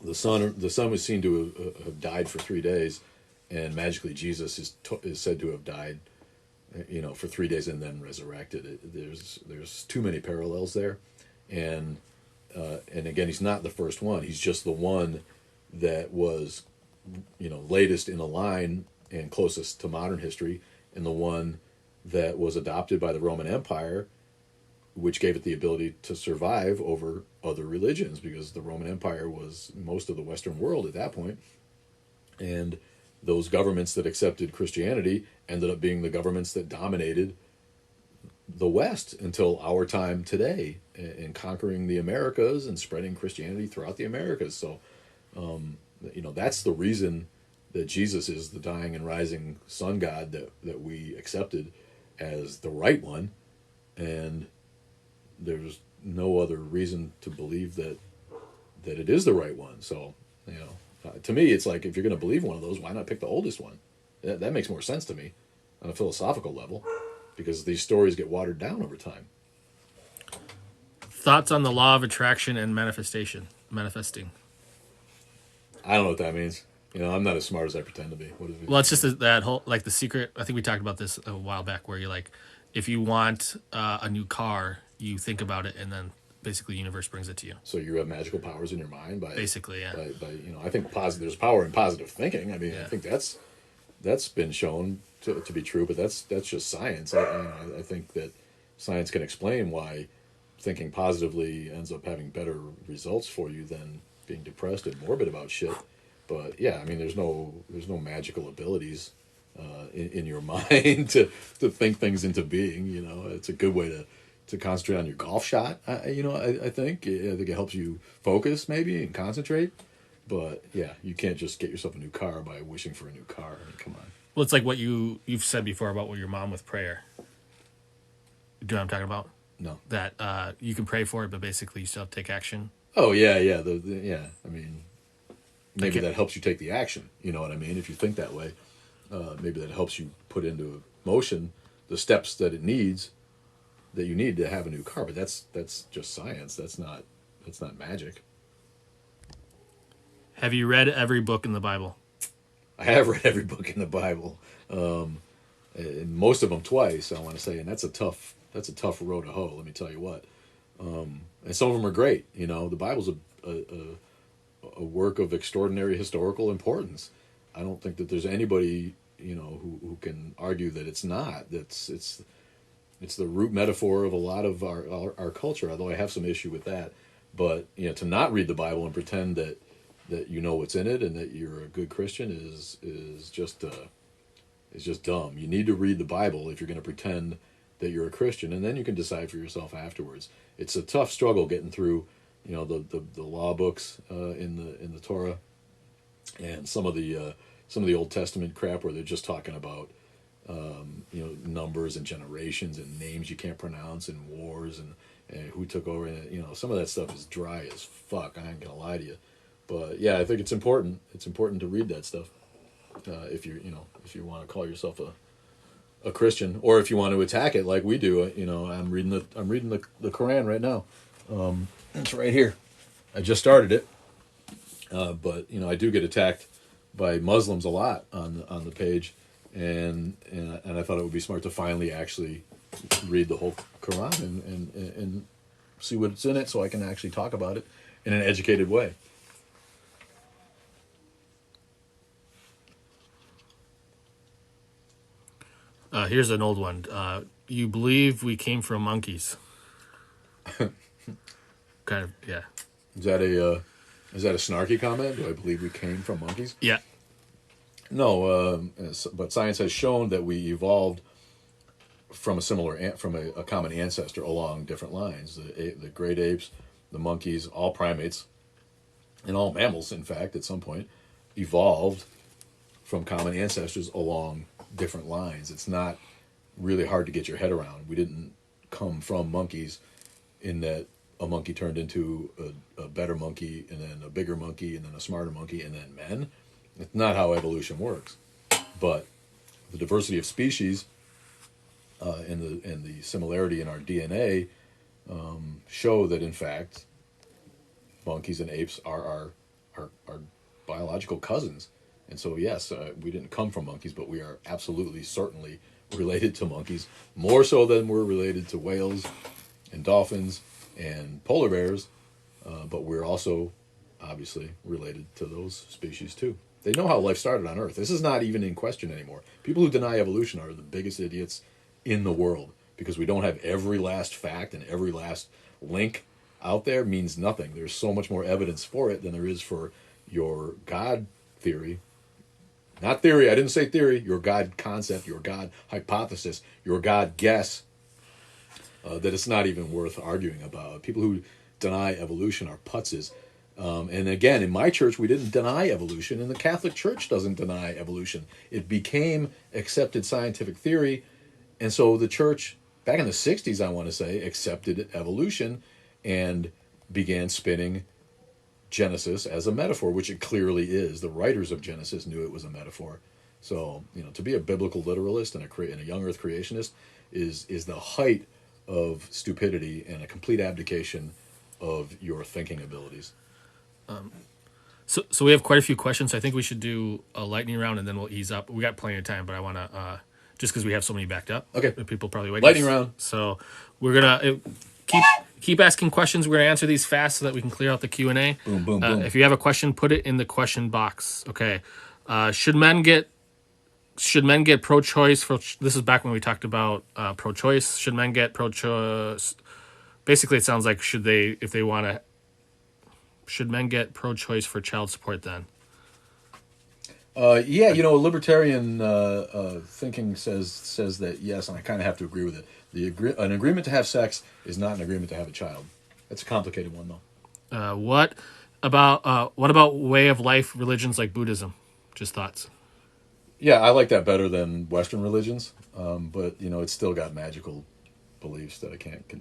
the sun was seen to have died for 3 days, and magically Jesus is said to have died, for 3 days and then resurrected. There's too many parallels there, and again, he's not the first one. He's just the one that was, latest in a line and closest to modern history, and the one that was adopted by the Roman Empire, which gave it the ability to survive over other religions, because the Roman Empire was most of the Western world at that point. And those governments that accepted Christianity ended up being the governments that dominated the West until our time today, in conquering the Americas and spreading Christianity throughout the Americas. So, that's the reason that Jesus is the dying and rising sun god that we accepted as the right one. And there's no other reason to believe that it is the right one. So, to me, it's like, if you're going to believe one of those, why not pick the oldest one? That makes more sense to me on a philosophical level, because these stories get watered down over time. Thoughts on the law of attraction and manifesting? I don't know what that means. I'm not as smart as I pretend to be. What is it? Well, it's just that whole, the secret. I think we talked about this a while back, where you're if you want a new car, you think about it, and then basically the universe brings it to you. So you have magical powers in your mind basically, yeah. I think there's power in positive thinking. I mean, yeah. I think that's been shown to be true, but that's just science. I think that science can explain why thinking positively ends up having better results for you than being depressed and morbid about shit. But yeah, I mean, there's no magical abilities in your mind to think things into being. It's a good way to concentrate on your golf shot. I think it helps you focus maybe and concentrate. But yeah, you can't just get yourself a new car by wishing for a new car. I mean, come on. Well, it's like what you've said before about your mom with prayer. Do you know what I'm talking about? No. That you can pray for it, but basically you still have to take action. Oh yeah. I mean, maybe that helps you take the action. You know what I mean? If you think that way, maybe that helps you put into motion the steps that you need to have a new car. But that's just science. That's not magic. Have you read every book in the Bible? I have read every book in the Bible, and most of them twice. I want to say, and that's a tough road to hoe. Let me tell you what. And some of them are great. The Bible's a work of extraordinary historical importance. I don't think that there's anybody who can argue that it's not. It's the root metaphor of a lot of our culture. Although I have some issue with that, but to not read the Bible and pretend that you know what's in it and that you're a good Christian is just dumb. You need to read the Bible if you're going to pretend that you're a Christian, and then you can decide for yourself afterwards. It's a tough struggle getting through, the law books in the Torah, and some of the Old Testament crap where they're just talking about numbers and generations and names you can't pronounce and wars and who took over. And some of that stuff is dry as fuck. I ain't gonna lie to you. But yeah, I think it's important. It's important to read that stuff if you want to call yourself a Christian, or if you want to attack it like we do. I'm reading the Quran right now. It's right here. I just started it, but I do get attacked by Muslims a lot on the page, and I thought it would be smart to finally actually read the whole Quran and see what's in it, so I can actually talk about it in an educated way. Here's an old one. You believe we came from monkeys? Kind of, yeah. Is that a snarky comment? Do I believe we came from monkeys? Yeah. No, but science has shown that we evolved from a common ancestor along different lines. The great apes, the monkeys, all primates, and all mammals, in fact, at some point, evolved from common ancestors along different lines. It's not really hard to get your head around. We didn't come from monkeys in that a monkey turned into a better monkey, and then a bigger monkey, and then a smarter monkey, and then men. It's not how evolution works. But the diversity of species and the similarity in our DNA show that, in fact, monkeys and apes are our biological cousins. And so, yes, we didn't come from monkeys, but we are absolutely, certainly related to monkeys, more so than we're related to whales and dolphins and polar bears, but we're also, obviously, related to those species, too. They know how life started on Earth. This is not even in question anymore. People who deny evolution are the biggest idiots in the world, because we don't have every last fact and every last link out there. Means nothing. There's so much more evidence for it than there is for your God theory. Not theory, I didn't say theory, your God concept, your God hypothesis, your God guess, that it's not even worth arguing about. People who deny evolution are putzes. And again, in my church, we didn't deny evolution, and the Catholic Church doesn't deny evolution. It became accepted scientific theory, and so the church, back in the 60s, I want to say, accepted evolution and began spinning Genesis as a metaphor, which it clearly is. The writers of Genesis knew it was a metaphor. So, to be a biblical literalist and a young earth creationist is the height of stupidity and a complete abdication of your thinking abilities. So we have quite a few questions. So I think we should do a lightning round, and then we'll ease up. We got plenty of time, but I want to, just because we have so many backed up. Okay. People probably waiting. Lightning round. So we're going to keep asking questions. We're going to answer these fast so that we can clear out the Q&A. Boom, boom, boom. If you have a question, put it in the question box. Okay. Should men get pro-choice? This is back when we talked about pro-choice. Should men get pro-choice? Basically, it sounds like should men get pro-choice for child support then? Yeah, libertarian thinking says that yes, and I kind of have to agree with it. An agreement to have sex is not an agreement to have a child. That's a complicated one, though. What about way of life religions like Buddhism? Just thoughts. Yeah, I like that better than Western religions, but it's still got magical beliefs that I can't get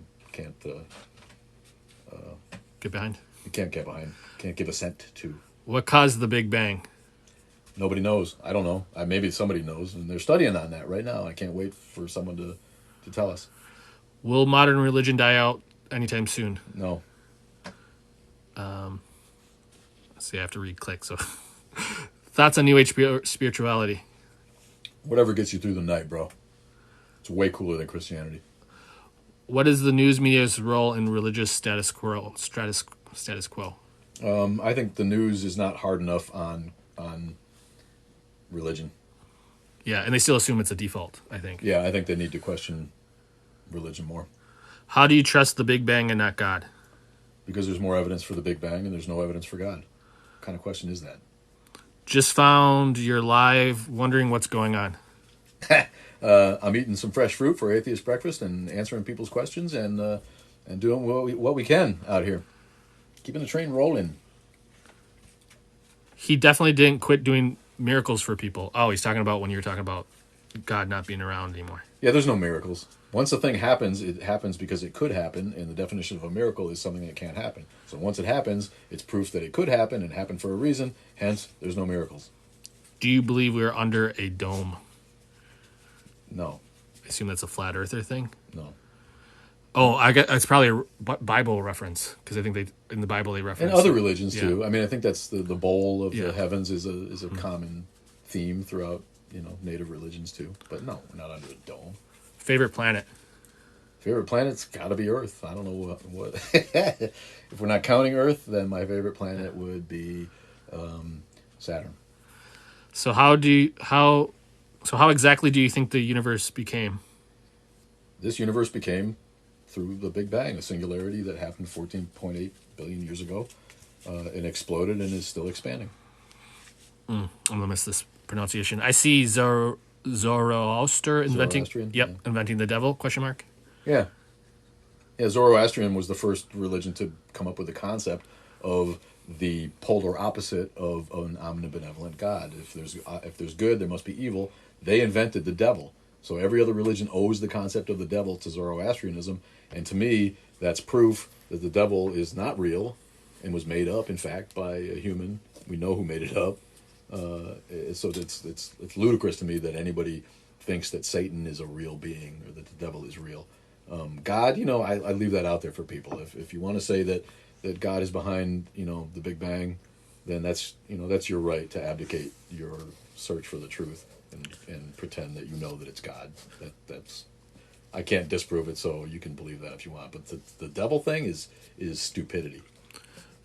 behind. You can't get behind. Can't give assent to. What caused the Big Bang? Nobody knows. I don't know. Maybe somebody knows, and they're studying on that right now. I can't wait for someone to tell us. Will modern religion die out anytime soon? No. Let's see, I have to read click. So, thoughts on New Age spirituality? Whatever gets you through the night, bro. It's way cooler than Christianity. What is the news media's role in religious status quo? Status quo. I think the news is not hard enough on religion. Yeah, and they still assume it's a default, I think. Yeah, I think they need to question religion more. How do you trust the Big Bang and not God? Because there's more evidence for the Big Bang and there's no evidence for God. What kind of question is that? Just found your live, wondering what's going on. I'm eating some fresh fruit for atheist breakfast and answering people's questions and doing what we can out here. Keeping the train rolling. He definitely didn't quit doing miracles for people. Oh, he's talking about when you were talking about God not being around anymore. Yeah, there's no miracles. Once a thing happens, it happens because it could happen, and the definition of a miracle is something that can't happen. So once it happens, it's proof that it could happen and happened for a reason, hence, there's no miracles. Do you believe we're under a dome? No. I assume that's a flat earther thing? No. Oh, I get it's probably a Bible reference, because I think in the Bible they reference And other it. religions, Yeah. too. I mean, I think that's the bowl of Yeah. the heavens is a common theme throughout, native religions, too. But no, we're not under a dome. Favorite planet? Favorite planet's got to be Earth. I don't know what. If we're not counting Earth, then my favorite planet would be Saturn. So how exactly do you think the universe became? This universe became through the Big Bang, a singularity that happened 14.8 billion years ago, and exploded and is still expanding. I'm gonna miss this pronunciation. I see Zoroaster inventing. Zoroastrian, Yep, yeah. inventing the devil? ? Yeah. Yeah, Zoroastrian was the first religion to come up with the concept of the polar opposite of an omnibenevolent God. If there's good, there must be evil. They invented the devil. So every other religion owes the concept of the devil to Zoroastrianism, and to me, that's proof that the devil is not real and was made up, in fact, by a human. We know who made it up. So it's ludicrous to me that anybody thinks that Satan is a real being or that the devil is real. God, I leave that out there for people. If you want to say that God is behind, the Big Bang, then that's your right to abdicate your search for the truth and pretend that you know that it's God. That's I can't disprove it, so you can believe that if you want. But the devil thing is stupidity.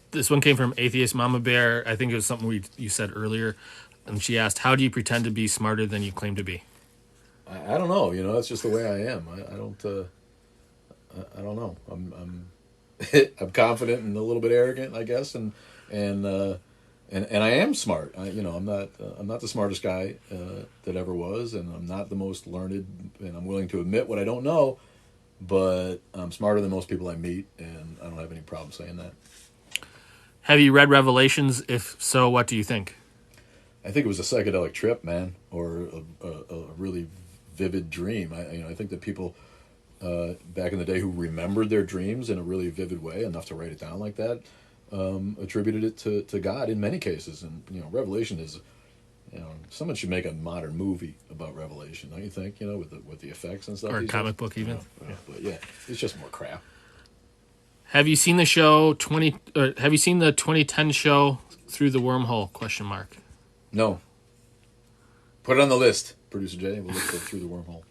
This one came from Atheist Mama Bear. I think it was something you said earlier, and she asked, "How do you pretend to be smarter than you claim to be?" I don't know. That's just the way I am. I don't. I don't know. I'm I'm confident and a little bit arrogant, I guess, and I am smart. I'm not the smartest guy that ever was, and I'm not the most learned, and I'm willing to admit what I don't know, but I'm smarter than most people I meet, and I don't have any problem saying that. Have you read Revelations? If so, what do you think? I think it was a psychedelic trip, man, or a really vivid dream. I think that people back in the day who remembered their dreams in a really vivid way, enough to write it down like that, attributed it to God in many cases. And Revelation is, someone should make a modern movie about Revelation, don't you think? With the effects and stuff. Or a comic book even. Yeah. But yeah, it's just more crap. Have you seen the show have you seen the 2010 show Through the Wormhole? ? No. Put it on the list, Producer Jay. We'll look through the wormhole.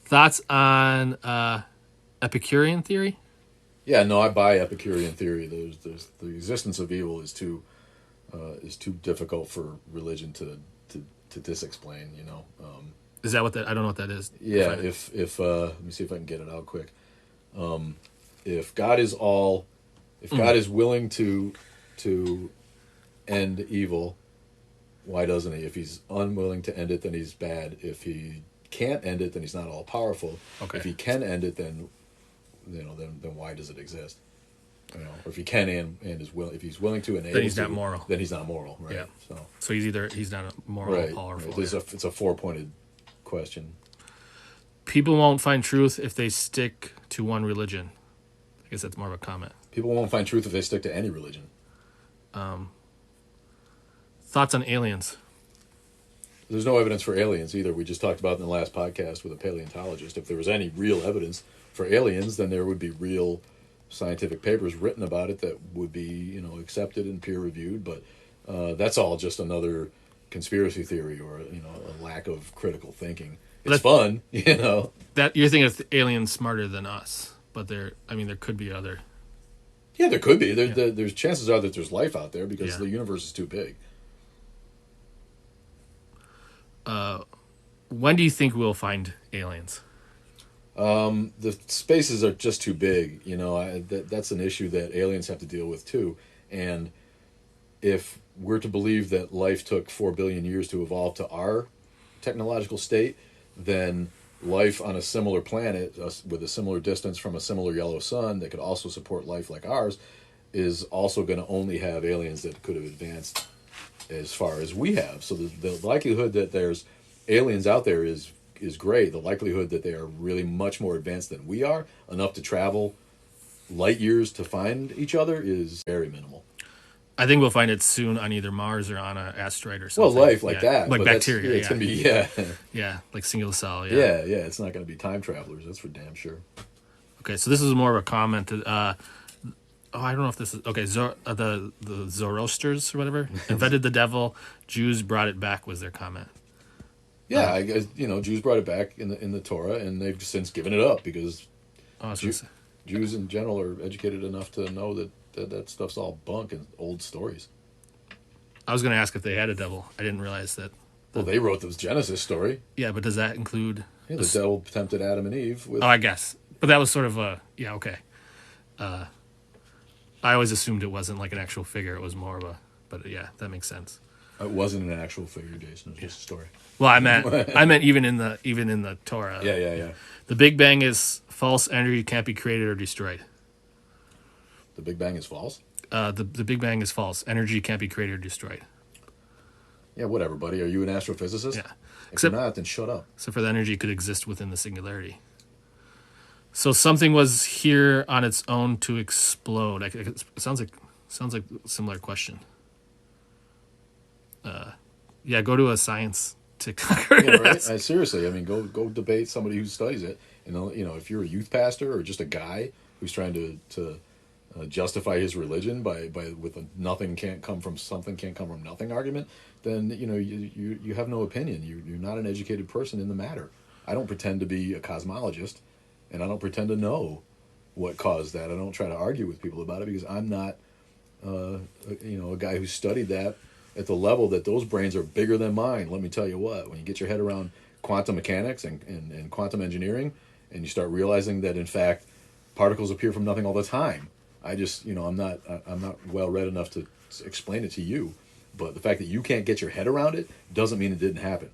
Thoughts on Epicurean theory? Yeah, no, I buy Epicurean theory. There's the existence of evil is too difficult for religion to disexplain. Is that what that? I don't know what that is. Yeah, if let me see if I can get it out quick. If God is God is willing to end evil, why doesn't he? If he's unwilling to end it, then he's bad. If he can't end it, then he's not all powerful. Okay. If he can end it, then then why does it exist? Or if he can and is willing, if he's willing to and then he's not moral. Then he's not moral, right? Yeah. So he's not a moral right, powerful. Right. It's a 4-pointed question. People won't find truth if they stick to one religion. I guess that's more of a comment. People won't find truth if they stick to any religion. Thoughts on aliens? There's no evidence for aliens either. We just talked about in the last podcast with a paleontologist. If there was any real evidence for aliens, then there would be real scientific papers written about it that would be, accepted and peer reviewed. But that's all just another conspiracy theory or a lack of critical thinking. It's fun, That you're thinking of aliens smarter than us, but there could be other. Yeah, there could be. There's chances are that there's life out there because the universe is too big. When do you think we'll find aliens? The spaces are just too big. That's an issue that aliens have to deal with too. And if we're to believe that life took 4 billion years to evolve to our technological state, then life on a similar planet with a similar distance from a similar yellow sun that could also support life like ours is also going to only have aliens that could have advanced as far as we have. So the likelihood that there's aliens out there is great. The likelihood that they are really much more advanced than we are, enough to travel light years to find each other, is very minimal. I think we'll find it soon on either Mars or on an asteroid or something. Well, life like that. Like bacteria. It's going to be, Yeah, like single cell, Yeah, it's not going to be time travelers, that's for damn sure. Okay, so this is more of a comment. I don't know if this is... Okay, the Zoroasters or whatever invented the devil. Jews brought it back was their comment. Yeah, I guess, Jews brought it back in the Torah, and they've since given it up because Jews in general are educated enough to know that stuff's all bunk and old stories. I was going to ask if they had a devil. I didn't realize that. Well, they wrote this Genesis story. Yeah, but does that include... Yeah, the devil tempted Adam and Eve with... Oh, I guess. But that was sort of a... Yeah, okay. I always assumed it wasn't like an actual figure. It was more of a... But yeah, that makes sense. It wasn't an actual figure, Jason. It was just a story. Well, I meant even in the Torah. Yeah. The Big Bang is false. Energy can't be created or destroyed. The Big Bang is false? The Big Bang is false. Energy can't be created or destroyed. Yeah, whatever, buddy. Are you an astrophysicist? Yeah. If you're not, then shut up. Except for the energy could exist within the singularity. So something was here on its own to explode. It sounds like a similar question. Yeah, go to a science TikTok. Yeah, right? Seriously, go debate somebody who studies it. And if you're a youth pastor or just a guy who's trying to justify his religion with a nothing can't come from something can't come from nothing argument, then you have no opinion. You're not an educated person in the matter. I don't pretend to be a cosmologist, and I don't pretend to know what caused that. I don't try to argue with people about it because I'm not a guy who studied that at the level that those brains are bigger than mine. Let me tell you what, when you get your head around quantum mechanics and quantum engineering, and you start realizing that in fact particles appear from nothing all the time, I just I'm not well read enough to explain it to you. But the fact that you can't get your head around it doesn't mean it didn't happen.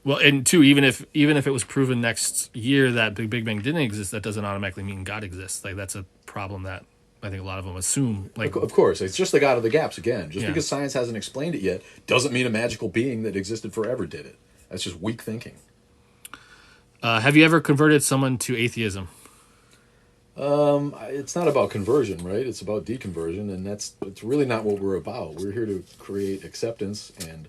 Well, and two, even if it was proven next year that the Big Bang didn't exist, that doesn't automatically mean God exists. Like that's a problem that I think a lot of them assume. Like, of course, it's just the God of the gaps again. Just because science hasn't explained it yet doesn't mean a magical being that existed forever did it. That's just weak thinking. Have you ever converted someone to atheism? It's not about conversion, right? It's about deconversion, and it's really not what we're about. We're here to create acceptance and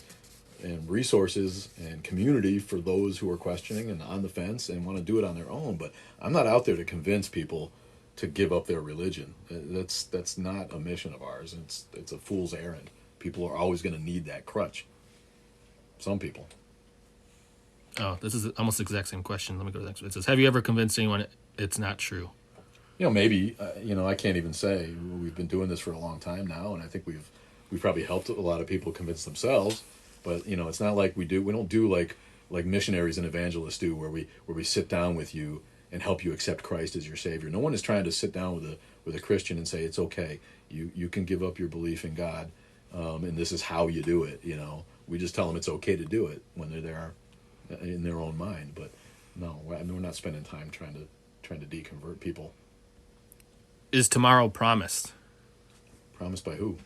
resources and community for those who are questioning and on the fence and want to do it on their own. But I'm not out there to convince people to give up their religion. That's not a mission of ours. It's a fool's errand. People are always going to need that crutch. Some people. Oh, this is almost the exact same question. Let me go to the next one. It says, have you ever convinced anyone it's not true? Maybe. I can't even say. We've been doing this for a long time now, and I think we've probably helped a lot of people convince themselves. But it's not like we don't do like missionaries and evangelists do, where we sit down with you and help you accept Christ as your Savior. No one is trying to sit down with a Christian and say it's okay. You can give up your belief in God, and this is how you do it. We just tell them it's okay to do it when they're there in their own mind. But no, we're not spending time trying to deconvert people. Is tomorrow promised? Promised by who?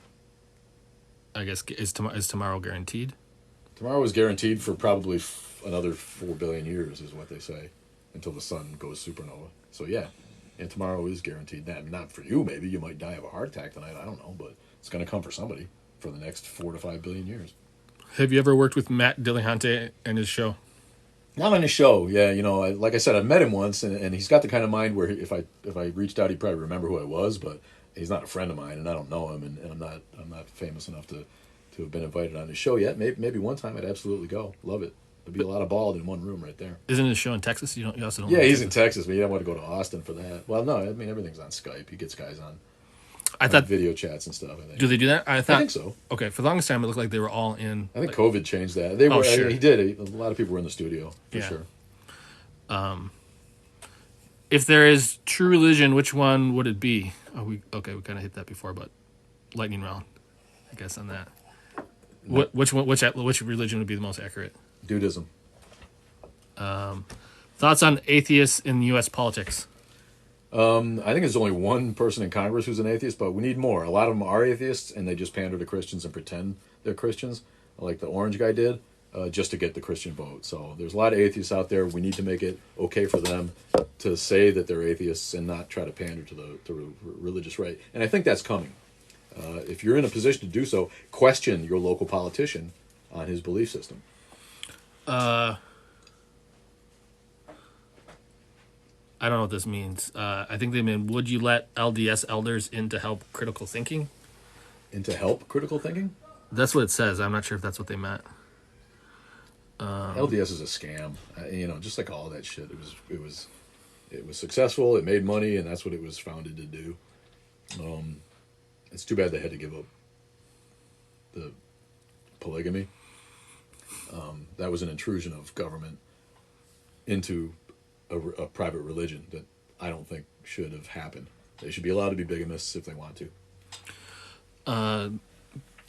I guess is tomorrow guaranteed? Tomorrow is guaranteed for probably another 4 billion years, is what they say, until the sun goes supernova. So yeah, and tomorrow is guaranteed. Not for you, maybe. You might die of a heart attack tonight. I don't know, but it's going to come for somebody. for the next 4 to 5 billion years. Have you ever worked with Matt Dillahunty and his show? Not on his show, yeah. Like I said, I've met him once, and he's got the kind of mind where if I reached out, he'd probably remember who I was, but he's not a friend of mine, and I don't know him, and I'm not famous enough to have been invited on his show yet. Maybe one time I'd absolutely go. Love it. There'd be a lot of bald in one room right there. Isn't his show in Texas? You also don't. Yeah, he's in Texas, but you don't want to go to Austin for that. Well, no, I mean everything's on Skype. He gets guys on. I thought video chats and stuff. I think. Do they do that? I think so. Okay, for the longest time it looked like they were all in. I think COVID changed that. They were. Sure. He did. A lot of people were in the studio for sure. If there is true religion, which one would it be? We kind of hit that before, but lightning round, I guess on that. No. Which religion would be the most accurate? Dudism. Thoughts on atheists in U.S. politics? I think there's only one person in Congress who's an atheist, but we need more. A lot of them are atheists, and they just pander to Christians and pretend they're Christians, like the orange guy did, just to get the Christian vote. So there's a lot of atheists out there. We need to make it okay for them to say that they're atheists and not try to pander to the religious right. And I think that's coming. If you're in a position to do so, question your local politician on his belief system. I don't know what this means. I think they mean, would you let LDS elders in to help critical thinking? Into help critical thinking? That's what it says. I'm not sure if that's what they meant. LDS is a scam. Just like all that shit. It was successful. It made money, and that's what it was founded to do. It's too bad they had to give up the polygamy. That was an intrusion of government into a private religion that I don't think should have happened. They should be allowed to be bigamists if they want to.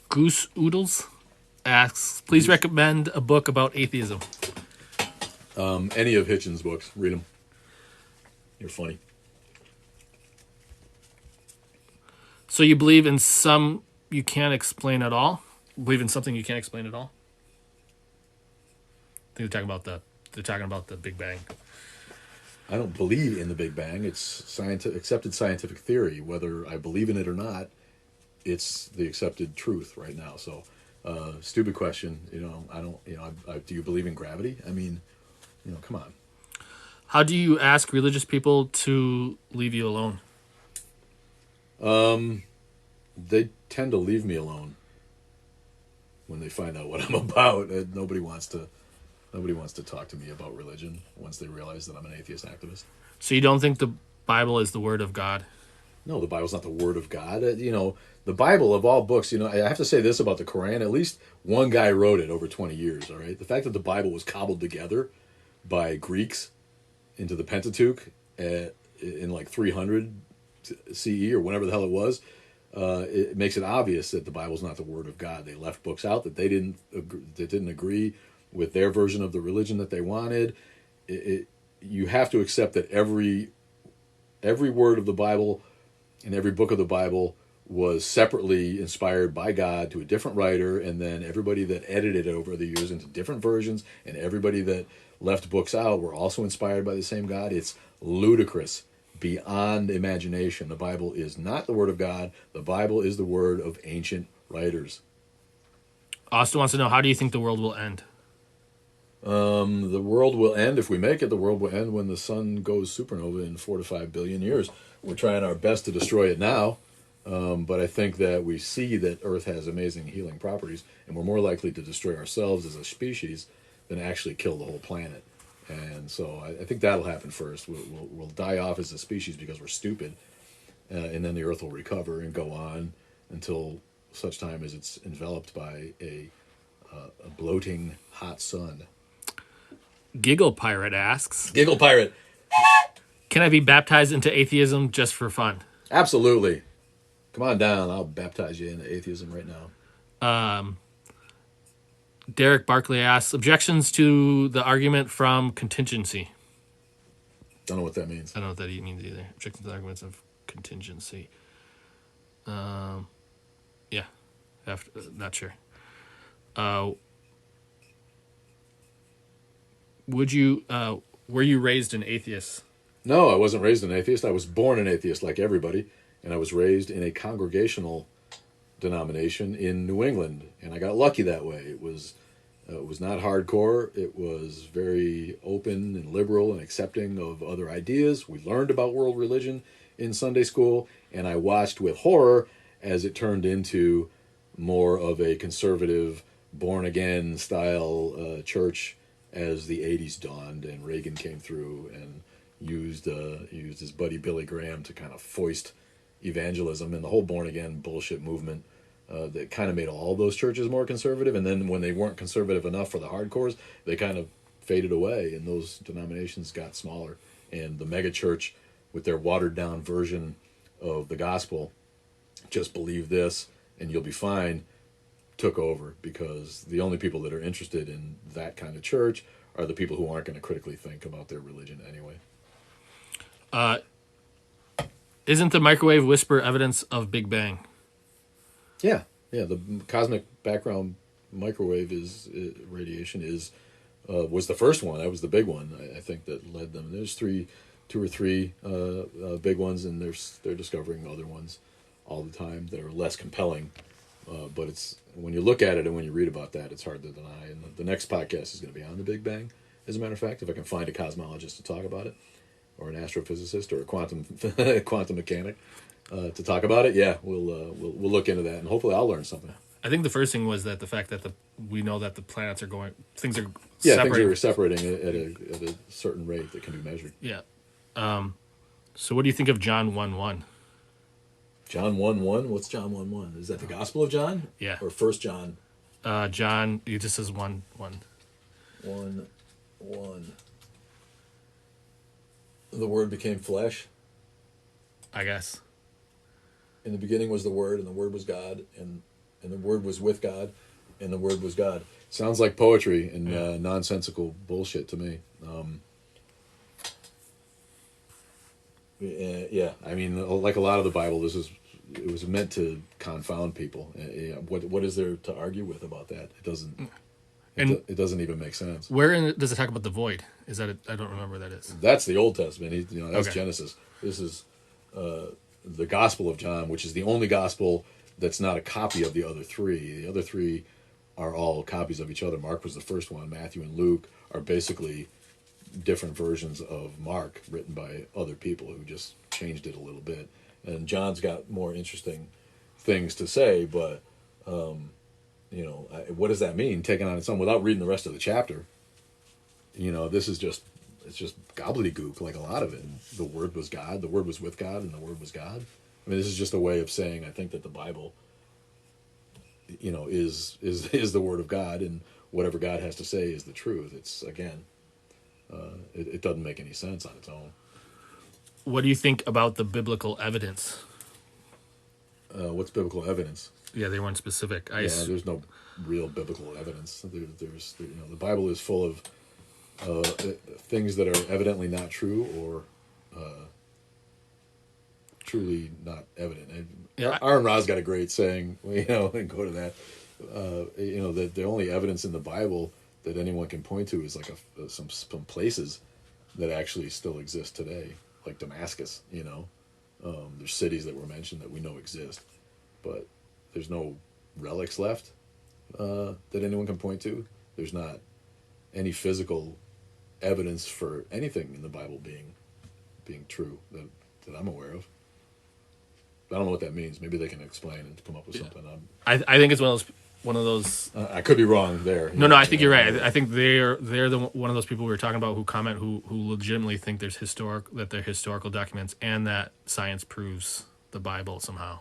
Goose Oodles asks, please recommend a book about atheism. Any of Hitchens' books. Read them. You're funny. So you believe in some you can't explain at all? Believe in something you can't explain at all? I think they're talking about the Big Bang. I don't believe in the Big Bang. It's accepted scientific theory. Whether I believe in it or not, it's the accepted truth right now. So, stupid question. I don't. Do you believe in gravity? I mean, come on. How do you ask religious people to leave you alone? They tend to leave me alone when they find out what I'm about. Nobody wants to talk to me about religion once they realize that I'm an atheist activist. So you don't think the Bible is the Word of God? No, the Bible's not the Word of God. The Bible, of all books, I have to say this about the Quran. At least one guy wrote it over 20 years, all right? The fact that the Bible was cobbled together by Greeks into the Pentateuch in like 300 CE or whenever the hell it was, it makes it obvious that the Bible's not the Word of God. They left books out that they didn't agree with their version of the religion that they wanted. You have to accept that every word of the Bible and every book of the Bible was separately inspired by God to a different writer, and then everybody that edited it over the years into different versions, and everybody that left books out were also inspired by the same God. It's ludicrous, beyond imagination. The Bible is not the Word of God. The Bible is the word of ancient writers. Austin wants to know, how do you think the world will end? The world will end, if we make it, the world will end when the sun goes supernova in 4 to 5 billion years. We're trying our best to destroy it now, but I think that we see that Earth has amazing healing properties, and we're more likely to destroy ourselves as a species than actually kill the whole planet. And so I think that'll happen first. We'll die off as a species because we're stupid, and then the Earth will recover and go on until such time as it's enveloped by a bloating hot sun. Giggle Pirate asks, Giggle Pirate, can I be baptized into atheism just for fun? Absolutely. Come on down. I'll baptize you into atheism right now. Derek Barkley asks, objections to the argument from contingency. Don't know what that means. I don't know what that means either. Objections to the arguments of contingency. Yeah. Not sure. Were you raised an atheist? No, I wasn't raised an atheist. I was born an atheist like everybody, and I was raised in a congregational denomination in New England, and I got lucky that way. It was not hardcore. It was very open and liberal and accepting of other ideas. We learned about world religion in Sunday school, and I watched with horror as it turned into more of a conservative, born-again style church as the 80s dawned and Reagan came through and used his buddy Billy Graham to kind of foist evangelism and the whole born-again bullshit movement that kind of made all those churches more conservative. And then when they weren't conservative enough for the hardcores, they kind of faded away and those denominations got smaller. And the mega church with their watered-down version of the gospel, just believe this and you'll be fine, took over, because the only people that are interested in that kind of church are the people who aren't going to critically think about their religion anyway. Isn't the microwave whisper evidence of Big Bang? Yeah. The cosmic background microwave radiation was the first one. That was the big one. I think that led them. There's two or three big ones, and they're discovering other ones all the time that are less compelling. But it's when you look at it and when you read about that, it's hard to deny. And the next podcast is going to be on the Big Bang. As a matter of fact, if I can find a cosmologist to talk about it, or an astrophysicist, or a quantum mechanic to talk about it, yeah, we'll look into that, and hopefully I'll learn something. I think the first thing was that the fact that we know that the planets are going, things are separating at a certain rate that can be measured. Yeah. So what do you think of John 1:1? John 1:1? What's John 1:1? Is that the Gospel of John? Yeah. Or First John? John, it just says 1:1. 1:1. The Word became flesh. I guess. In the beginning was the Word, and the Word was God, and the Word was with God, and the Word was God. Sounds like poetry and nonsensical bullshit to me. Yeah, I mean, like a lot of the Bible, it was meant to confound people. What is there to argue with about that? It doesn't. It doesn't even make sense. Where does it talk about the void? Is that I don't remember what that is. That's the Old Testament. That's okay. Genesis. This is the Gospel of John, which is the only gospel that's not a copy of the other three. The other three are all copies of each other. Mark was the first one. Matthew and Luke are basically different versions of Mark written by other people who just changed it a little bit. And John's got more interesting things to say, but what does that mean, taking on its own without reading the rest of the chapter? This is just gobbledygook, like a lot of it. The Word was God, the Word was with God, and the Word was God. I mean, this is just a way of saying I think that the Bible, is the Word of God, and whatever God has to say is the truth. It's, again, it doesn't make any sense on its own. What do you think about the biblical evidence? What's biblical evidence? Yeah, they weren't specific. There's no real biblical evidence. The Bible is full of things that are evidently not true or truly not evident. Aaron Ra's got a great saying, and go to that. That the only evidence in the Bible that anyone can point to is like some places that actually still exist today, like Damascus. There's cities that were mentioned that we know exist, but there's no relics left that anyone can point to. There's not any physical evidence for anything in the Bible being true that I'm aware of. I don't know what that means. Maybe they can explain and come up with something. I think it's one of those. I could be wrong there. No, I think you're right. I think they're one of those people we were talking about who comment who legitimately think they're historical documents and that science proves the Bible somehow.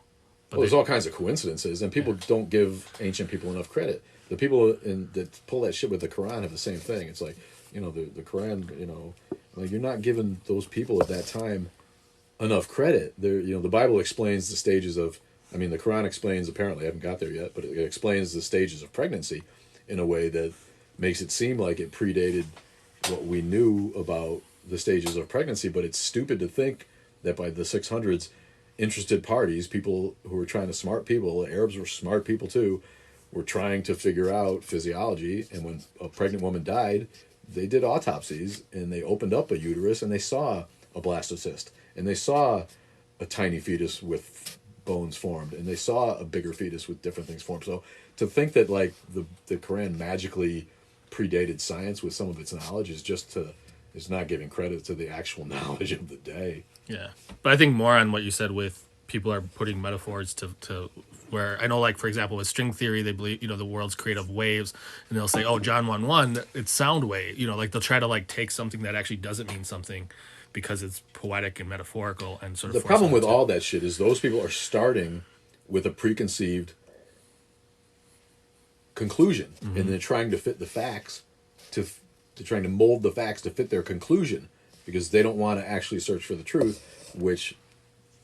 But there's all kinds of coincidences, and people don't give ancient people enough credit. The people that pull that shit with the Quran have the same thing. It's like, the Quran, like you're not giving those people at that time enough credit. The Bible explains the stages of. I mean, the Quran explains, apparently, I haven't got there yet, but it explains the stages of pregnancy in a way that makes it seem like it predated what we knew about the stages of pregnancy, but it's stupid to think that by the 600s, interested parties, people who were trying to smart people, Arabs were smart people too, were trying to figure out physiology, and when a pregnant woman died, they did autopsies, and they opened up a uterus, and they saw a blastocyst, and they saw a tiny fetus with bones formed, and they saw a bigger fetus with different things formed. So to think that like the Quran magically predated science with some of its knowledge is not giving credit to the actual knowledge of the day. Yeah, but I think more on what you said with people are putting metaphors to where I know, like for example, with string theory, they believe the world's created of waves, and they'll say, "Oh, John 1:1, it's sound wave." Like they'll try to like take something that actually doesn't mean something because it's poetic and metaphorical and sort of. The problem with all that shit is those people are starting with a preconceived conclusion, and they're trying to fit the facts to trying to mold the facts to fit their conclusion because they don't want to actually search for the truth, which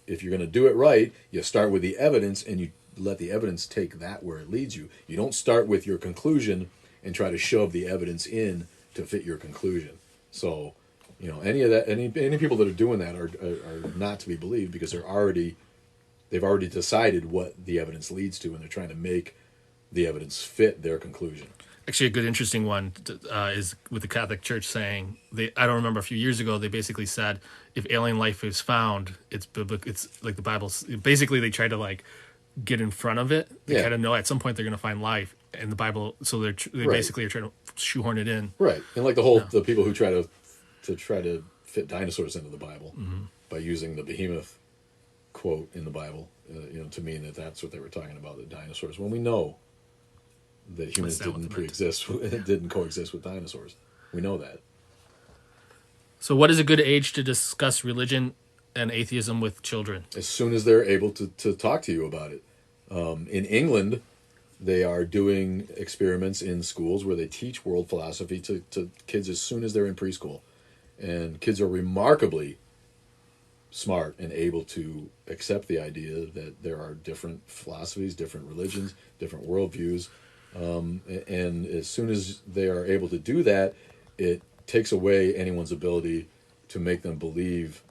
if you're going to do it right, you start with the evidence and you let the evidence take that where it leads you. You don't start with your conclusion and try to shove the evidence in to fit your conclusion. So, any of that, any people that are doing that are not to be believed because they've already decided what the evidence leads to, and they're trying to make the evidence fit their conclusion. Actually, a good interesting one is with the Catholic Church saying I don't remember, a few years ago they basically said if alien life is found, it's biblical. It's like the Bible. Basically, they try to like get in front of it. They kind of know at some point they're going to find life in the Bible, so they basically are trying to shoehorn it in. Right, and like the people who try to fit dinosaurs into the Bible by using the behemoth quote in the Bible, to mean that that's what they were talking about, the dinosaurs. When we know that humans didn't coexist with dinosaurs, we know that. So, what is a good age to discuss religion and atheism with children? As soon as they're able to talk to you about it. In England, they are doing experiments in schools where they teach world philosophy to kids as soon as they're in preschool. And kids are remarkably smart and able to accept the idea that there are different philosophies, different religions, different worldviews. And as soon as they are able to do that, it takes away anyone's ability to make them believe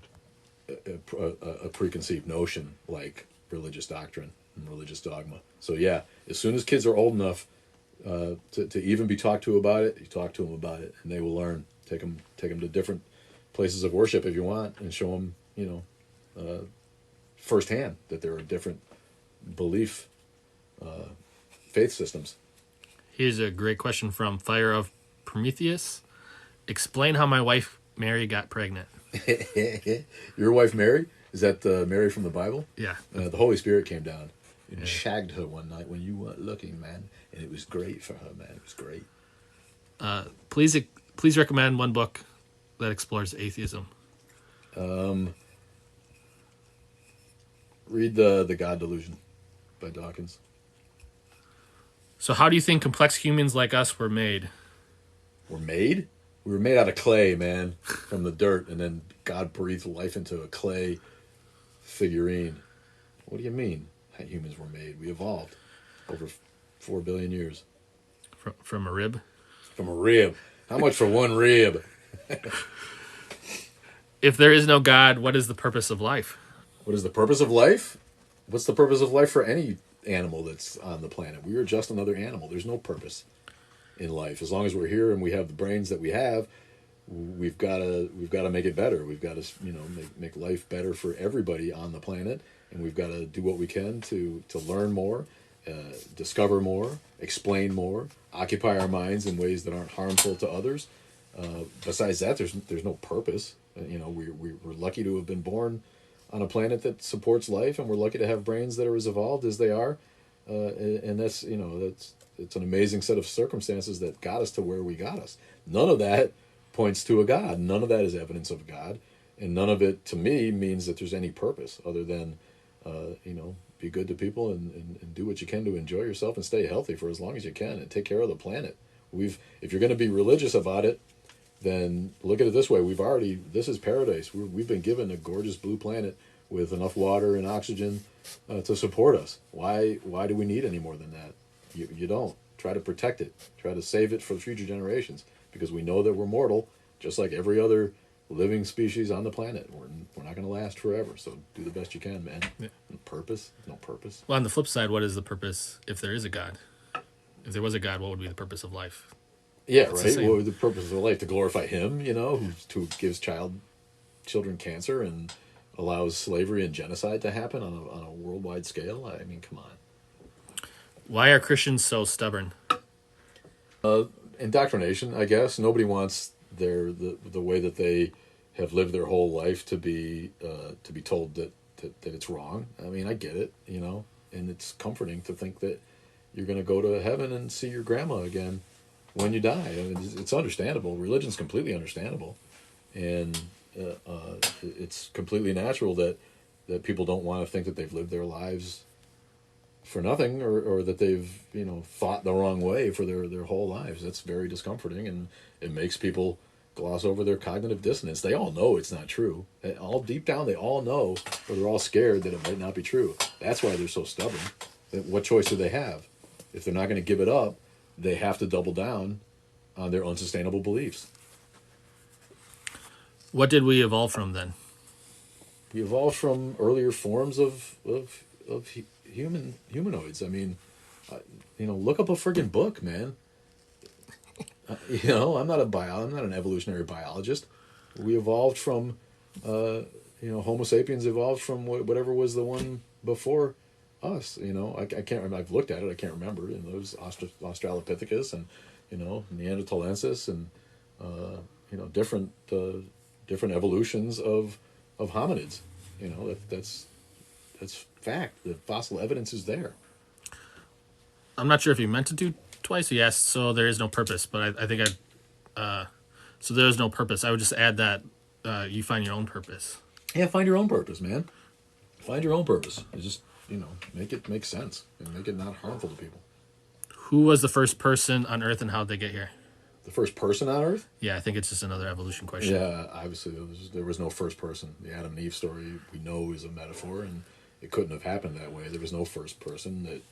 a preconceived notion like religious doctrine and religious dogma. So yeah, as soon as kids are old enough to even be talked to about it, you talk to them about it, and they will learn. Take them to different places of worship if you want, and show them, firsthand that there are different belief faith systems. Here's a great question from Fire of Prometheus. Explain how my wife Mary got pregnant. Your wife Mary? Is that Mary from the Bible? Yeah. The Holy Spirit came down and shagged her one night when you weren't looking, man. And it was great for her, man. It was great. Please recommend one book that explores atheism. Read the God Delusion by Dawkins. So how do you think complex humans like us were made? We're made? We were made out of clay, man, from the dirt, and then God breathed life into a clay figurine. What do you mean how humans were made? We evolved over 4 billion years. From a rib? From a rib. How much for one rib? If there is no God, what is the purpose of life? What is the purpose of life? What's the purpose of life for any animal that's on the planet? We are just another animal. There's no purpose in life. As long as we're here and we have the brains that we have, we've got to make it better. We've got to make life better for everybody on the planet, and we've got to do what we can to learn more, discover more, explain more, occupy our minds in ways that aren't harmful to others. Besides that, there's no purpose. We're lucky to have been born on a planet that supports life, and we're lucky to have brains that are as evolved as they are, and that's it's an amazing set of circumstances that got us to where we got us. None of that points to a God. None of that is evidence of God, and none of it to me means that there's any purpose other than be good to people and do what you can to enjoy yourself and stay healthy for as long as you can and take care of the planet. If you're going to be religious about it, then look at it this way. This is paradise. We've been given a gorgeous blue planet with enough water and oxygen to support us. Why do we need any more than that? You don't. Try to protect it. Try to save it for the future generations, because we know that we're mortal, just like every other living species on the planet. We're not going to last forever, so do the best you can, man. Yeah. Purpose? No purpose. Well, on the flip side, what is the purpose if there is a God? If there was a God, what would be the purpose of life? Yeah, right. What would the purpose of life? To glorify Him, who gives children cancer and allows slavery and genocide to happen on a worldwide scale. I mean, come on. Why are Christians so stubborn? Indoctrination, I guess. Nobody wants the way that they have lived their whole life to be told that it's wrong. I mean, I get it, and it's comforting to think that you're going to go to heaven and see your grandma again when you die. I mean, it's understandable. Religion's completely understandable, and it's completely natural that people don't want to think that they've lived their lives for nothing, or that they've thought the wrong way for their whole lives. That's very discomforting, and it makes people gloss over their cognitive dissonance. They all know it's not true. All deep down, they all know, or they're all scared that it might not be true. That's why they're so stubborn. What choice do they have? If they're not going to give it up, they have to double down on their unsustainable beliefs. What did we evolve from then? We evolved from earlier forms of humanoids. I mean, look up a friggin' book, man. I'm not an evolutionary biologist. We evolved from, Homo sapiens evolved from whatever was the one before us. I can't remember. I've looked at it. I can't remember. Those Australopithecus and Neanderthalensis and different evolutions of hominids. That's fact. The fossil evidence is there. I'm not sure if you meant to do twice. He asked, so there is no purpose, but I think so there is no purpose. I would just add that you find your own purpose. Yeah, find your own purpose, man. Find your own purpose. It's just, make it make sense and make it not harmful to people. Who was the first person on Earth and how did they get here? The first person on Earth? Yeah, I think it's just another evolution question. Yeah, obviously there was no first person. The Adam and Eve story we know is a metaphor, and it couldn't have happened that way. There was no first person. That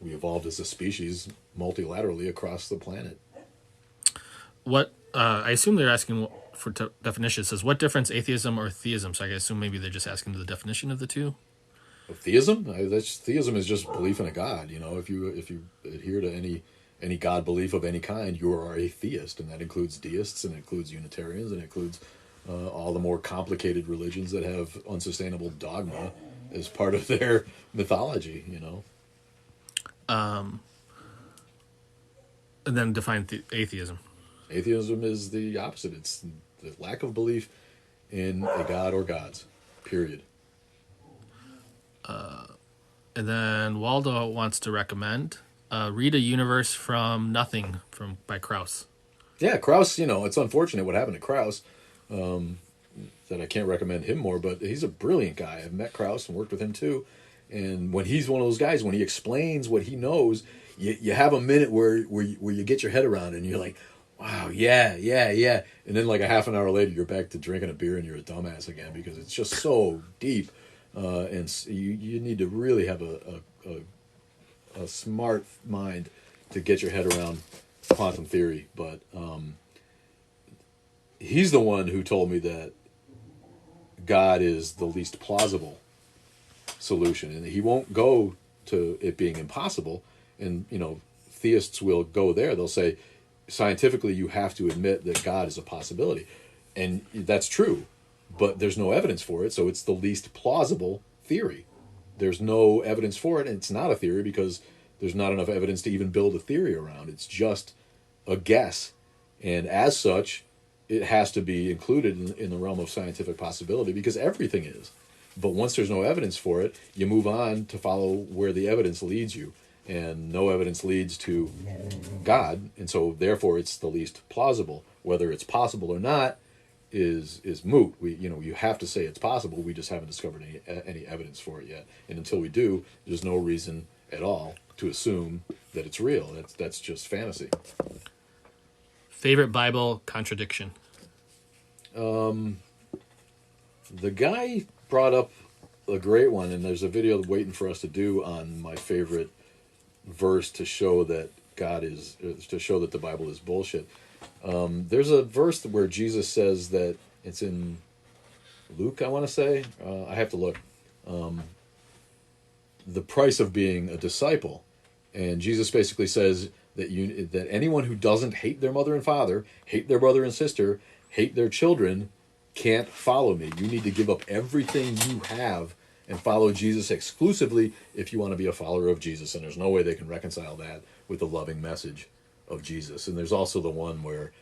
we evolved as a species multilaterally across the planet. What I assume they're asking for definition. It says, what difference, atheism or theism? So I assume maybe they're just asking the definition of the two. Theism? Theism is just belief in a God. If you adhere to any God belief of any kind, you are a theist, and that includes deists, and it includes Unitarians, and it includes all the more complicated religions that have unsustainable dogma as part of their mythology. And then define atheism. Atheism is the opposite. It's the lack of belief in a God or gods, period. And then Waldo wants to recommend read A Universe from Nothing by Krauss. Yeah, Krauss, it's unfortunate what happened to Krauss, that I can't recommend him more, but he's a brilliant guy. I've met Krauss and worked with him too. And when he's one of those guys, when he explains what he knows, you have a minute where you get your head around it and you're like, wow, yeah. And then like a half an hour later, you're back to drinking a beer and you're a dumbass again because it's just so deep. And you need to really have a smart mind to get your head around quantum theory. But he's the one who told me that God is the least plausible solution, and he won't go to it being impossible. And theists will go there. They'll say scientifically you have to admit that God is a possibility, and that's true, but there's no evidence for it, so it's the least plausible theory. There's no evidence for it, and it's not a theory because there's not enough evidence to even build a theory around. It's just a guess, and as such it has to be included in the realm of scientific possibility because everything is. But once there's no evidence for it, you move on to follow where the evidence leads you. And no evidence leads to God, and so therefore it's the least plausible. Whether it's possible or not is moot. You have to say it's possible. We just haven't discovered any evidence for it yet. And until we do, there's no reason at all to assume that it's real. That's just fantasy. Favorite Bible contradiction? The guy brought up a great one, and there's a video waiting for us to do on my favorite verse to show that the Bible is bullshit. There's a verse where Jesus says that it's in Luke, I want to say. I have to look. The price of being a disciple, and Jesus basically says that anyone who doesn't hate their mother and father, hate their brother and sister, hate their children, can't follow me. You need to give up everything you have and follow Jesus exclusively if you want to be a follower of Jesus. And there's no way they can reconcile that with the loving message of Jesus. And there's also the one where,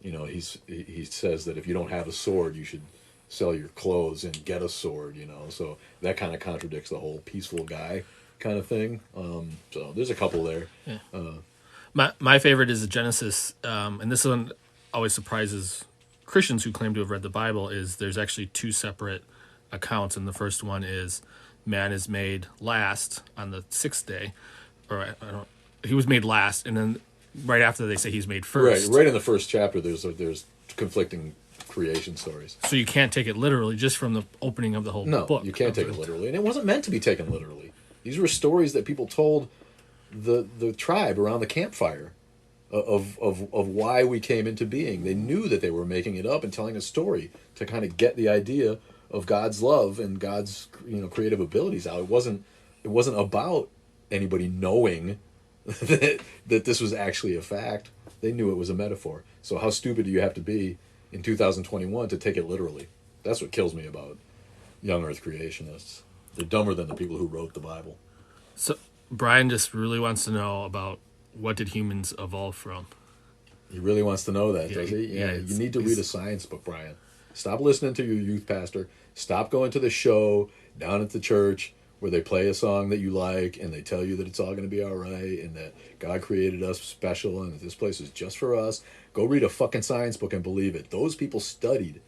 he says that if you don't have a sword, you should sell your clothes and get a sword, So that kind of contradicts the whole peaceful guy kind of thing. So there's a couple there. Yeah. My favorite is the Genesis, and this one always surprises Christians who claim to have read the Bible, is there's actually two separate accounts, and the first one is man is made last on the sixth day, or he was made last, and then right after they say he's made first. Right in the first chapter, there's conflicting creation stories. So you can't take it literally just from the opening of the whole book. No, you can't take it literally, and it wasn't meant to be taken literally. These were stories that people told the tribe around the campfire of why we came into being. They knew that they were making it up and telling a story to kind of get the idea of God's love and God's creative abilities out. It wasn't about anybody knowing that this was actually a fact. They knew it was a metaphor. So how stupid do you have to be in 2021 to take it literally? That's what kills me about young Earth creationists. They're dumber than the people who wrote the Bible. So Brian just really wants to know about what did humans evolve from. He really wants to know that, does he? Yeah, you need to read a science book, Brian. Stop listening to your youth pastor. Stop going to the show down at the church where they play a song that you like and they tell you that it's all going to be all right and that God created us special and that this place is just for us. Go read a fucking science book and believe it. Those people studied.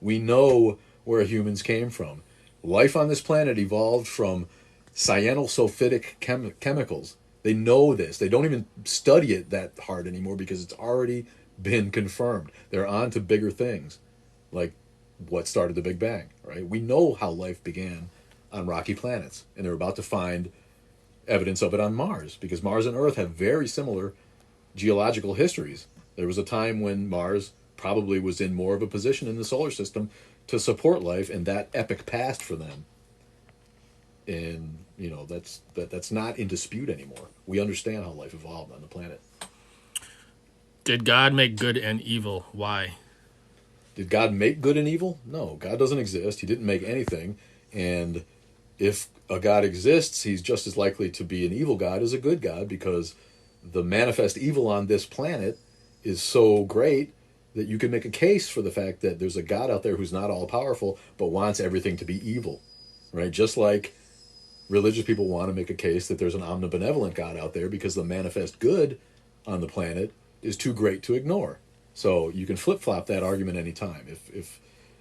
We know where humans came from. Life on this planet evolved from cyanosulfidic chemicals. They know this. They don't even study it that hard anymore because it's already been confirmed. They're on to bigger things, like what started the Big Bang, right? We know how life began on rocky planets, and they're about to find evidence of it on Mars, because Mars and Earth have very similar geological histories. There was a time when Mars probably was in more of a position in the solar system to support life, and that epic past for them. And that's not in dispute anymore. We understand how life evolved on the planet. Did God make good and evil? Why? Did God make good and evil? No, God doesn't exist. He didn't make anything. And if a God exists, he's just as likely to be an evil God as a good God, because the manifest evil on this planet is so great that you can make a case for the fact that there's a God out there who's not all powerful but wants everything to be evil, right? Just like religious people want to make a case that there's an omnibenevolent God out there because the manifest good on the planet is too great to ignore. So you can flip-flop that argument anytime.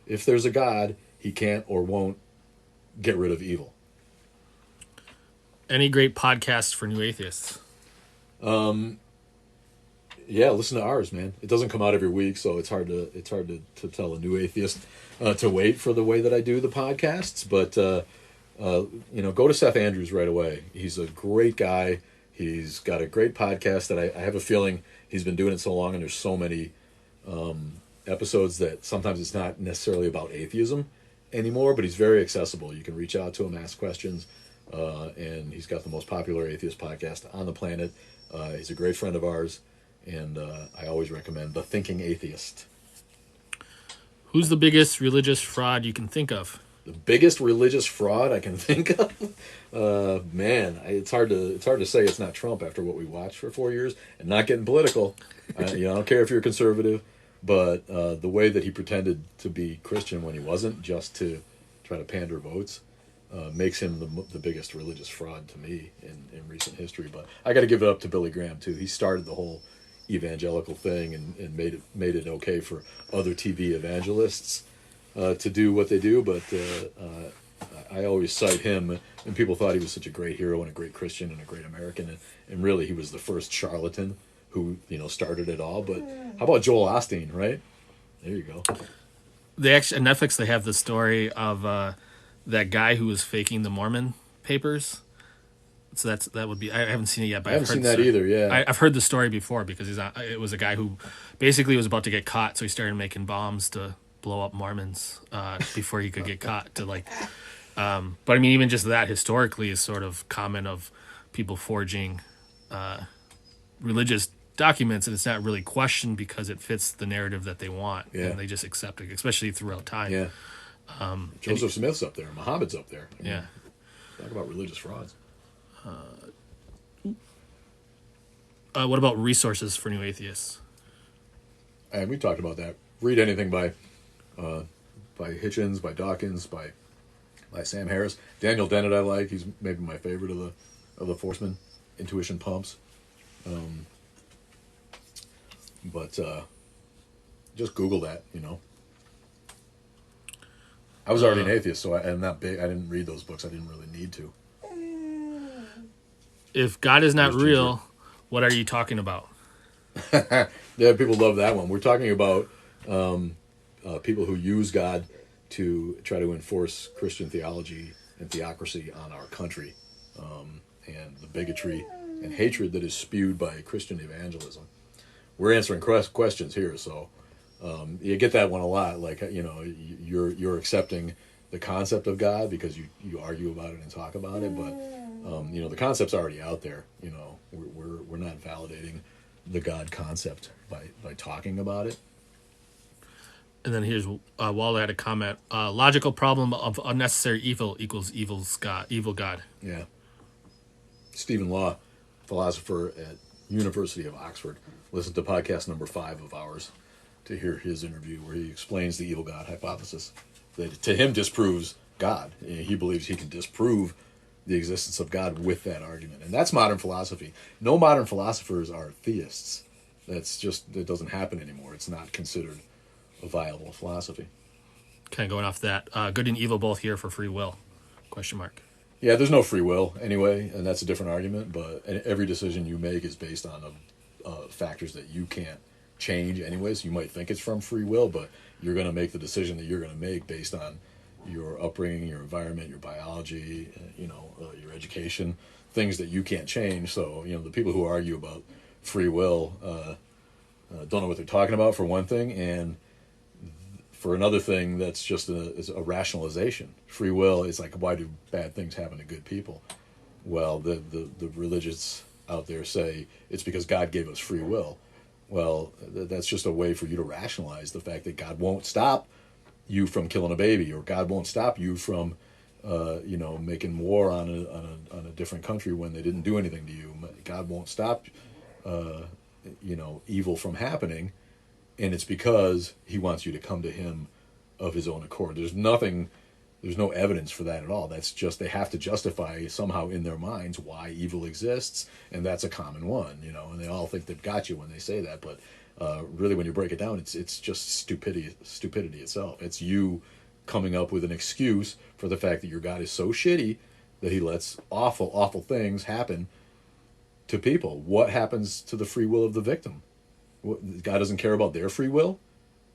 If there's a God, he can't or won't get rid of evil. Any great podcasts for new atheists? Yeah, listen to ours, man. It doesn't come out every week, so it's hard to tell a new atheist to wait for the way that I do the podcasts. But go to Seth Andrews right away. He's a great guy. He's got a great podcast that I have a feeling he's been doing it so long, and there's so many episodes that sometimes it's not necessarily about atheism anymore, but he's very accessible. You can reach out to him, ask questions, and he's got the most popular atheist podcast on the planet. He's a great friend of ours, and I always recommend The Thinking Atheist. Who's the biggest religious fraud you can think of? The biggest religious fraud I can think of? Man, it's hard to say it's not Trump after what we watched for 4 years, and not getting political. I don't care if you're conservative, but the way that he pretended to be Christian when he wasn't, just to try to pander votes, makes him the biggest religious fraud to me in recent history. But I got to give it up to Billy Graham too. He started the whole evangelical thing and made it okay for other TV evangelists to do what they do. But I always cite him, and people thought he was such a great hero and a great Christian and a great American, and really he was the first charlatan who started it all. But how about Joel Osteen, right? There you go. They actually, on Netflix, they have the story of that guy who was faking the Mormon papers. So that would be, I haven't seen it yet, but I haven't seen that either. Yeah, I've heard the story before, because it was a guy who basically was about to get caught, so he started making bombs to blow up Mormons before he could get caught. But I mean, even just that historically is sort of common, of people forging religious documents, and it's not really questioned because it fits the narrative that they want, Yeah. and they just accept it, especially throughout time. Yeah. Joseph Smith's up there. Muhammad's up there. Yeah. Talk about religious frauds. What about resources for new atheists? And we talked about that. Read anything by Hitchens, by Dawkins, by Sam Harris. Daniel Dennett I like. He's maybe my favorite of the Forcemen. Intuition Pumps. But just Google that, I was already an atheist, so I'm not big. I didn't read those books. I didn't really need to. If God is not real, what are you talking about? Yeah, people love that one. We're talking about people who use God to try to enforce Christian theology and theocracy on our country, and the bigotry and hatred that is spewed by Christian evangelism. We're answering questions here, so you get that one a lot. Like, you're accepting the concept of God because you argue about it and talk about it, but the concept's already out there. We're not validating the God concept by talking about it. And then here's Walla had a comment: logical problem of unnecessary evil equals evil God. Yeah. Stephen Law, philosopher at University of Oxford. Listen to podcast number 5 of ours to hear his interview where he explains the evil God hypothesis that to him disproves God. He believes he can disprove the existence of God with that argument. And that's modern philosophy. No modern philosophers are theists. That doesn't happen anymore. It's not considered a viable philosophy. Kind of going off that. Good and evil both here for free will? ? Yeah, there's no free will anyway, and that's a different argument, but every decision you make is based on factors that you can't change anyways. You might think it's from free will, but you're going to make the decision that you're going to make based on your upbringing, your environment, your biology, your education, things that you can't change. So, the people who argue about free will don't know what they're talking about, for one thing, and for another thing, that's just a rationalization. Free will is like, why do bad things happen to good people? Well, the religious out there say it's because God gave us free will. Well, that's just a way for you to rationalize the fact that God won't stop you from killing a baby, or God won't stop you from, making war on a different country when they didn't do anything to you. God won't stop, evil from happening, and it's because He wants you to come to Him of His own accord. There's no evidence for that at all. That's just, they have to justify somehow in their minds why evil exists, and that's a common one, and they all think they've got you when they say that, but really when you break it down, it's just stupidity itself. It's you coming up with an excuse for the fact that your God is so shitty that He lets awful, awful things happen to people. What happens to the free will of the victim? God doesn't care about their free will?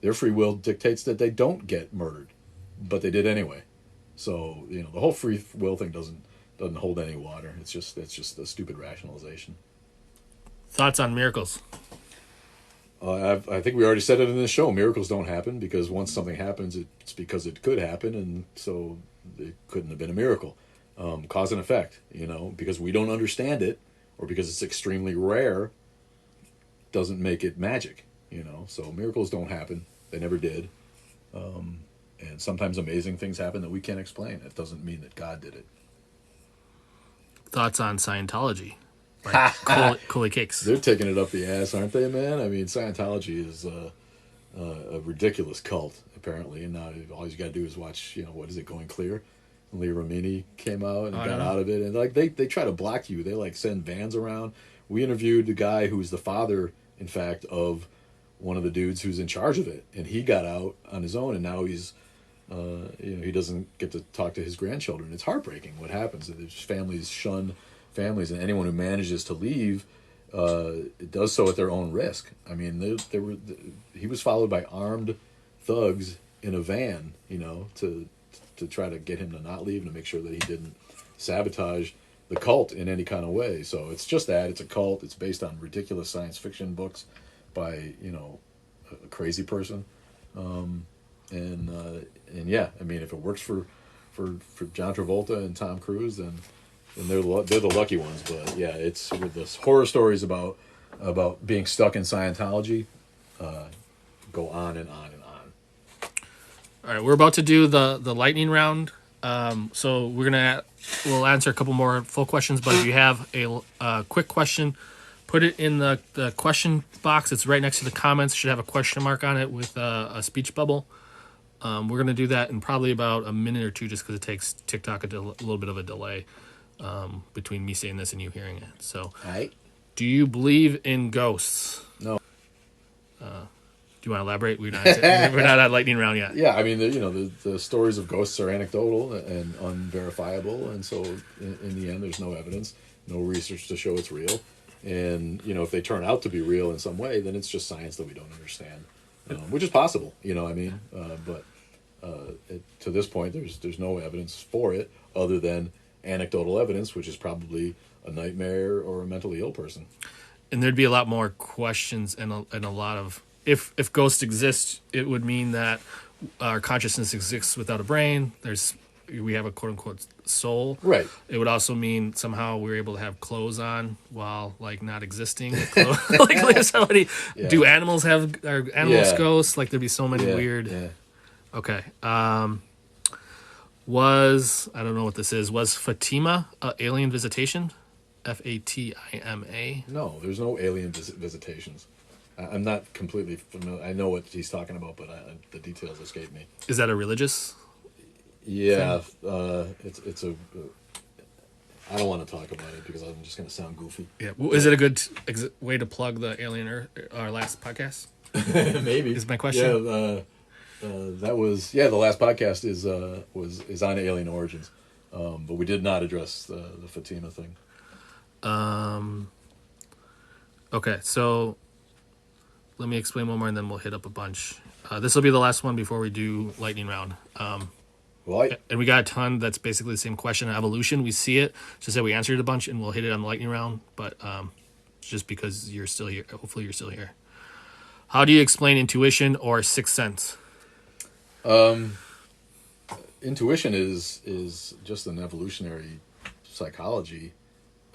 Their free will dictates that they don't get murdered, but they did anyway. So, the whole free will thing doesn't hold any water. It's just a stupid rationalization. Thoughts on miracles? I think we already said it in this show. Miracles don't happen because once something happens, it's because it could happen, and so it couldn't have been a miracle. Cause and effect, because we don't understand it, or because it's extremely rare, doesn't make it magic, So miracles don't happen. They never did. And sometimes amazing things happen that we can't explain. It doesn't mean that God did it. Thoughts on Scientology? Cooley Cakes. They're taking it up the ass, aren't they, man? I mean, Scientology is a ridiculous cult, apparently. And now all you got to do is watch, what is it, Going Clear? Leah Remini came out and got out of it. And they try to block you. They send vans around. We interviewed the guy who's the father, in fact, of one of the dudes who's in charge of it. And he got out on his own, and now he's, he doesn't get to talk to his grandchildren. It's heartbreaking what happens. Families shun families, and anyone who manages to leave does so at their own risk. I mean, he was followed by armed thugs in a van, to try to get him to not leave and to make sure that he didn't sabotage the cult in any kind of way. So it's just that. It's a cult. It's based on ridiculous science fiction books by, a crazy person. And yeah, I mean, if it works for John Travolta and Tom Cruise, then they're the lucky ones. But yeah, it's with the horror stories about about being stuck in Scientology go on and on and on. All right, we're about to do the lightning round. So we'll answer a couple more full questions, but if you have a quick question, put it in the question box. It's right next to the comments. It should have a question mark on it with a speech bubble. We're going to do that in probably about a minute or two, just because it takes TikTok a little bit of a delay between me saying this and you hearing it. So, Right. Do you believe in ghosts? No. Do you want to elaborate? We're not at lightning round yet. Yeah, I mean, the stories of ghosts are anecdotal and unverifiable, and so in the end, there's no evidence, no research to show it's real. And if they turn out to be real in some way, then it's just science that we don't understand, which is possible. But to this point, there's no evidence for it other than anecdotal evidence, which is probably a nightmare or a mentally ill person. And there'd be a lot more questions and a lot of if ghosts exist, it would mean that our consciousness exists without a brain. We have a quote unquote soul. Right. It would also mean somehow we're able to have clothes on while not existing. Like somebody, do animals have ghosts? Like there'd be so many weird. Yeah. Okay. I don't know what this is. Was Fatima alien visitation? Fatima? No, there's no alien visitations. I'm not completely familiar. I know what he's talking about, but the details escape me. Is that a religious? Yeah, it's a. I don't want to talk about it because I'm just going to sound goofy. Yeah, is it a good way to plug the Alien Earth, our last podcast? Maybe is my question. Yeah, that was the last podcast is on alien origins, but we did not address the Fatima thing. Okay, so let me explain one more, and then we'll hit up a bunch. This will be the last one before we do lightning round. And we got a ton that's basically the same question on evolution. We see it, just that we answered it a bunch, and we'll hit it on the lightning round. But just because you're still here, hopefully you're still here. How do you explain intuition or sixth sense? Intuition is just an evolutionary psychology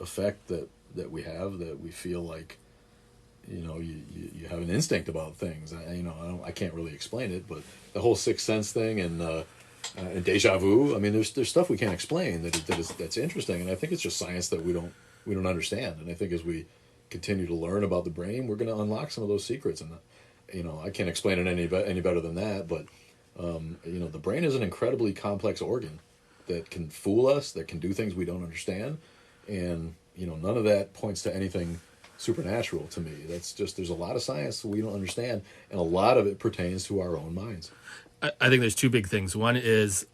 effect that we have, that we feel like you have an instinct about things. I can't really explain it, but the whole sixth sense thing and deja vu. I mean, there's stuff we can't explain that's interesting, and I think it's just science that we don't understand. And I think as we continue to learn about the brain, we're going to unlock some of those secrets. And I can't explain it any better than that. But the brain is an incredibly complex organ that can fool us, that can do things we don't understand, and none of that points to anything supernatural to me. That's just, there's a lot of science that we don't understand, and a lot of it pertains to our own minds. I think there's two big things. One is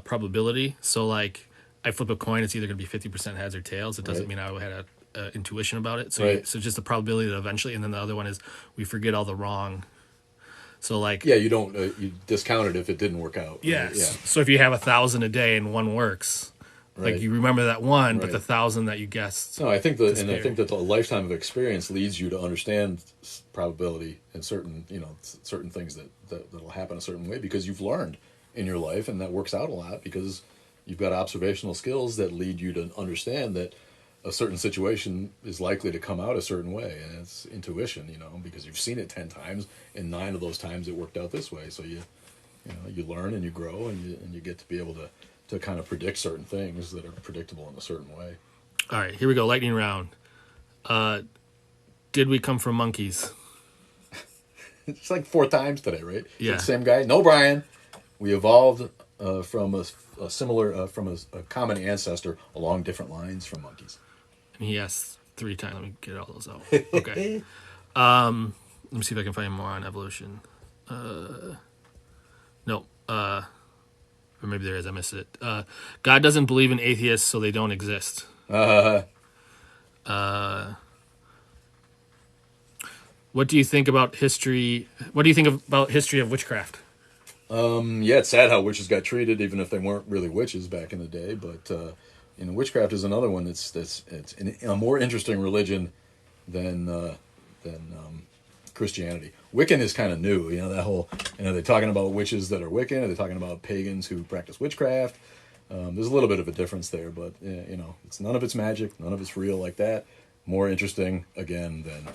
probability. So like I flip a coin, it's either going to be 50% heads or tails. It doesn't mean I had a intuition about it. So so just the probability that eventually, and then the other one is we forget all the wrong. So like you don't you discount it if it didn't work out. Yes. Yeah. So if you have 1,000 a day and one works, like you remember that one, but the 1,000 that you guessed. No, I think that the lifetime of experience leads you to understand probability and certain things that'll happen a certain way because you've learned in your life, and that works out a lot because you've got observational skills that lead you to understand that a certain situation is likely to come out a certain way, and it's intuition, because you've seen it 10 times, and 9 of those times it worked out this way. So you learn and you grow, and you get to be able to kind of predict certain things that are predictable in a certain way. All right, here we go. Lightning round. Did we come from monkeys? It's like 4 times today, right? Yeah. The same guy. No, Brian. We evolved from a similar, from a common ancestor along different lines from monkeys. And he asked 3 times. Let me get all those out. Okay. Let me see if I can find more on evolution. No. Or maybe there is. I missed it. God doesn't believe in atheists, so they don't exist. What do you think about history? What do you think about history of witchcraft? It's sad how witches got treated, even if they weren't really witches back in the day. But witchcraft is another one it's a more interesting religion than Christianity. Wiccan is kind of new, that whole, they're talking about witches that are Wiccan, or they're talking about pagans who practice witchcraft. There's a little bit of a difference there, but, it's none of it's magic, none of it's real like that. more interesting again than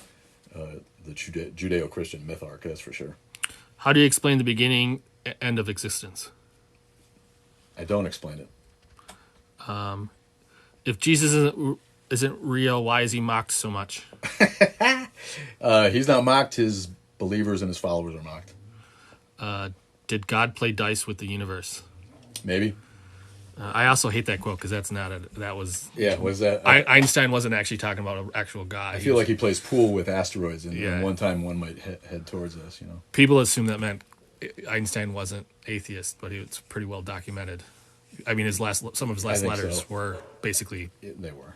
the Judeo-Christian myth arc. That's for sure. How do you explain the beginning, end of existence? I don't explain it. If Jesus isn't real, why is he mocked so much? He's not mocked. His believers and his followers are mocked. Did God play dice with the universe? Maybe. I also hate that quote because that's not a. That was. Yeah, was that... Einstein wasn't actually talking about an actual God. I feel like he plays pool with asteroids, and, Yeah. and one time one might head towards us, you know. People assume that meant Einstein wasn't atheist, but it's pretty well documented. I mean, some of his last think letters so. were basically, They were.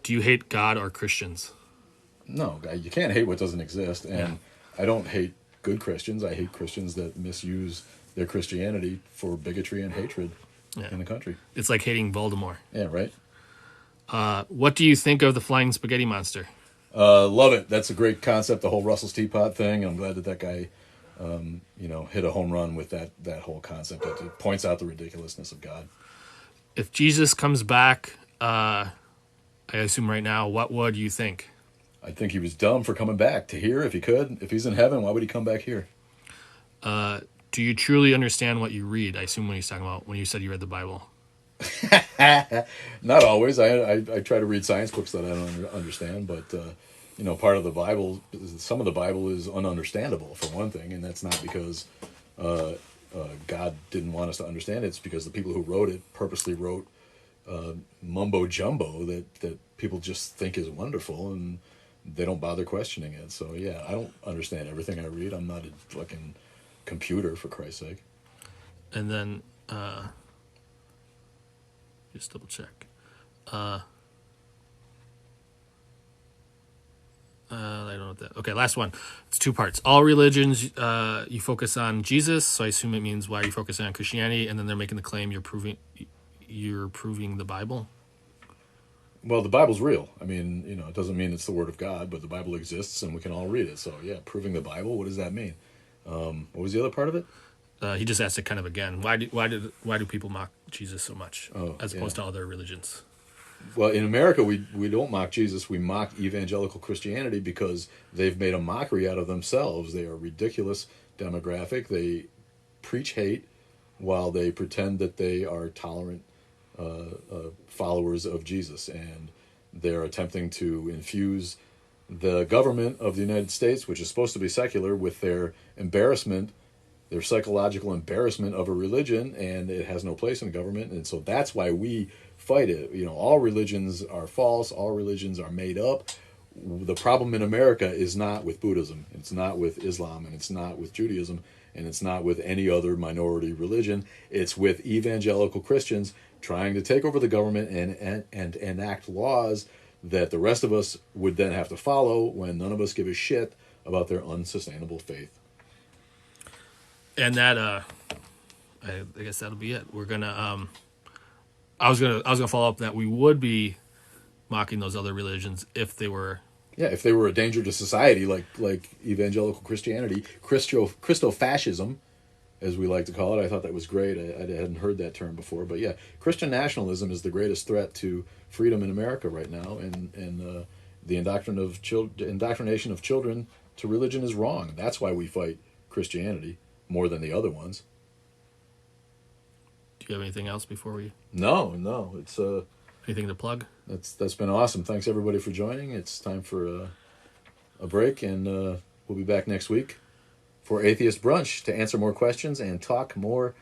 do you hate God or Christians? No, you can't hate what doesn't exist, and Yeah. I don't hate good Christians. I hate Christians that misuse their Christianity for bigotry and hatred in the country. It's like hating Voldemort. Yeah, right? What do you think of the flying spaghetti monster? Love it. That's a great concept, the whole Russell's Teapot thing. I'm glad that guy, hit a home run with that whole concept. It points out the ridiculousness of God. If Jesus comes back, I assume right now, what would you think? I think he was dumb for coming back to here if he could. If he's in heaven, why would he come back here? Do you truly understand what you read? I assume when he's talking about when you said you read the Bible. Not always. I try to read science books that I don't understand, but part of the Bible, some of the Bible is ununderstandable for one thing, and that's not because God didn't want us to understand it. It's because the people who wrote it purposely wrote mumbo jumbo that people just think is wonderful, and they don't bother questioning it. So yeah, I don't understand everything I read. I'm not a fucking computer, for Christ's sake. And then, just double check. I don't know what that. Okay, last one. It's two parts. All religions, you focus on Jesus, so I assume it means why are you focusing on Christianity, and then they're making the claim you're proving the Bible. Well, the Bible's real. I mean, it doesn't mean it's the Word of God, but the Bible exists and we can all read it. So yeah, proving the Bible. What does that mean? What was the other part of it? He just asked it kind of again. Why do people mock Jesus so much as opposed to other religions? Well, in America, we don't mock Jesus. We mock evangelical Christianity because they've made a mockery out of themselves. They are a ridiculous demographic. They preach hate while they pretend that they are tolerant followers of Jesus. And they're attempting to infuse the government of the United States, which is supposed to be secular, with their embarrassment, their psychological embarrassment of a religion, and it has no place in government. And so that's why we fight it. All religions are false. All religions are made up. The problem in America is not with Buddhism. It's not with Islam, and it's not with Judaism, and it's not with any other minority religion. It's with evangelical Christians trying to take over the government and enact laws that the rest of us would then have to follow when none of us give a shit about their unsustainable faith. And that, I guess that'll be it. We're gonna. I was gonna follow up that we would be mocking those other religions if they were. Yeah, if they were a danger to society, like evangelical Christianity, Christo-fascism, as we like to call it. I thought that was great. I hadn't heard that term before, but yeah, Christian nationalism is the greatest threat to freedom in America right now, and the indoctrination of children to religion is wrong. That's why we fight Christianity more than the other ones. Do you have anything else before we? No, it's Anything to plug? That's been awesome. Thanks everybody for joining. It's time for a break, and we'll be back next week for Atheist Brunch to answer more questions and talk more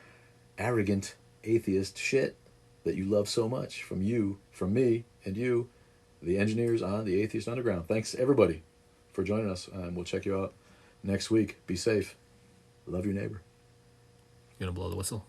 arrogant atheist shit that you love so much from me, and you, the engineers on the Atheist Underground. Thanks everybody for joining us, and we'll check you out next week. Be safe. Love your neighbor. You gonna blow the whistle?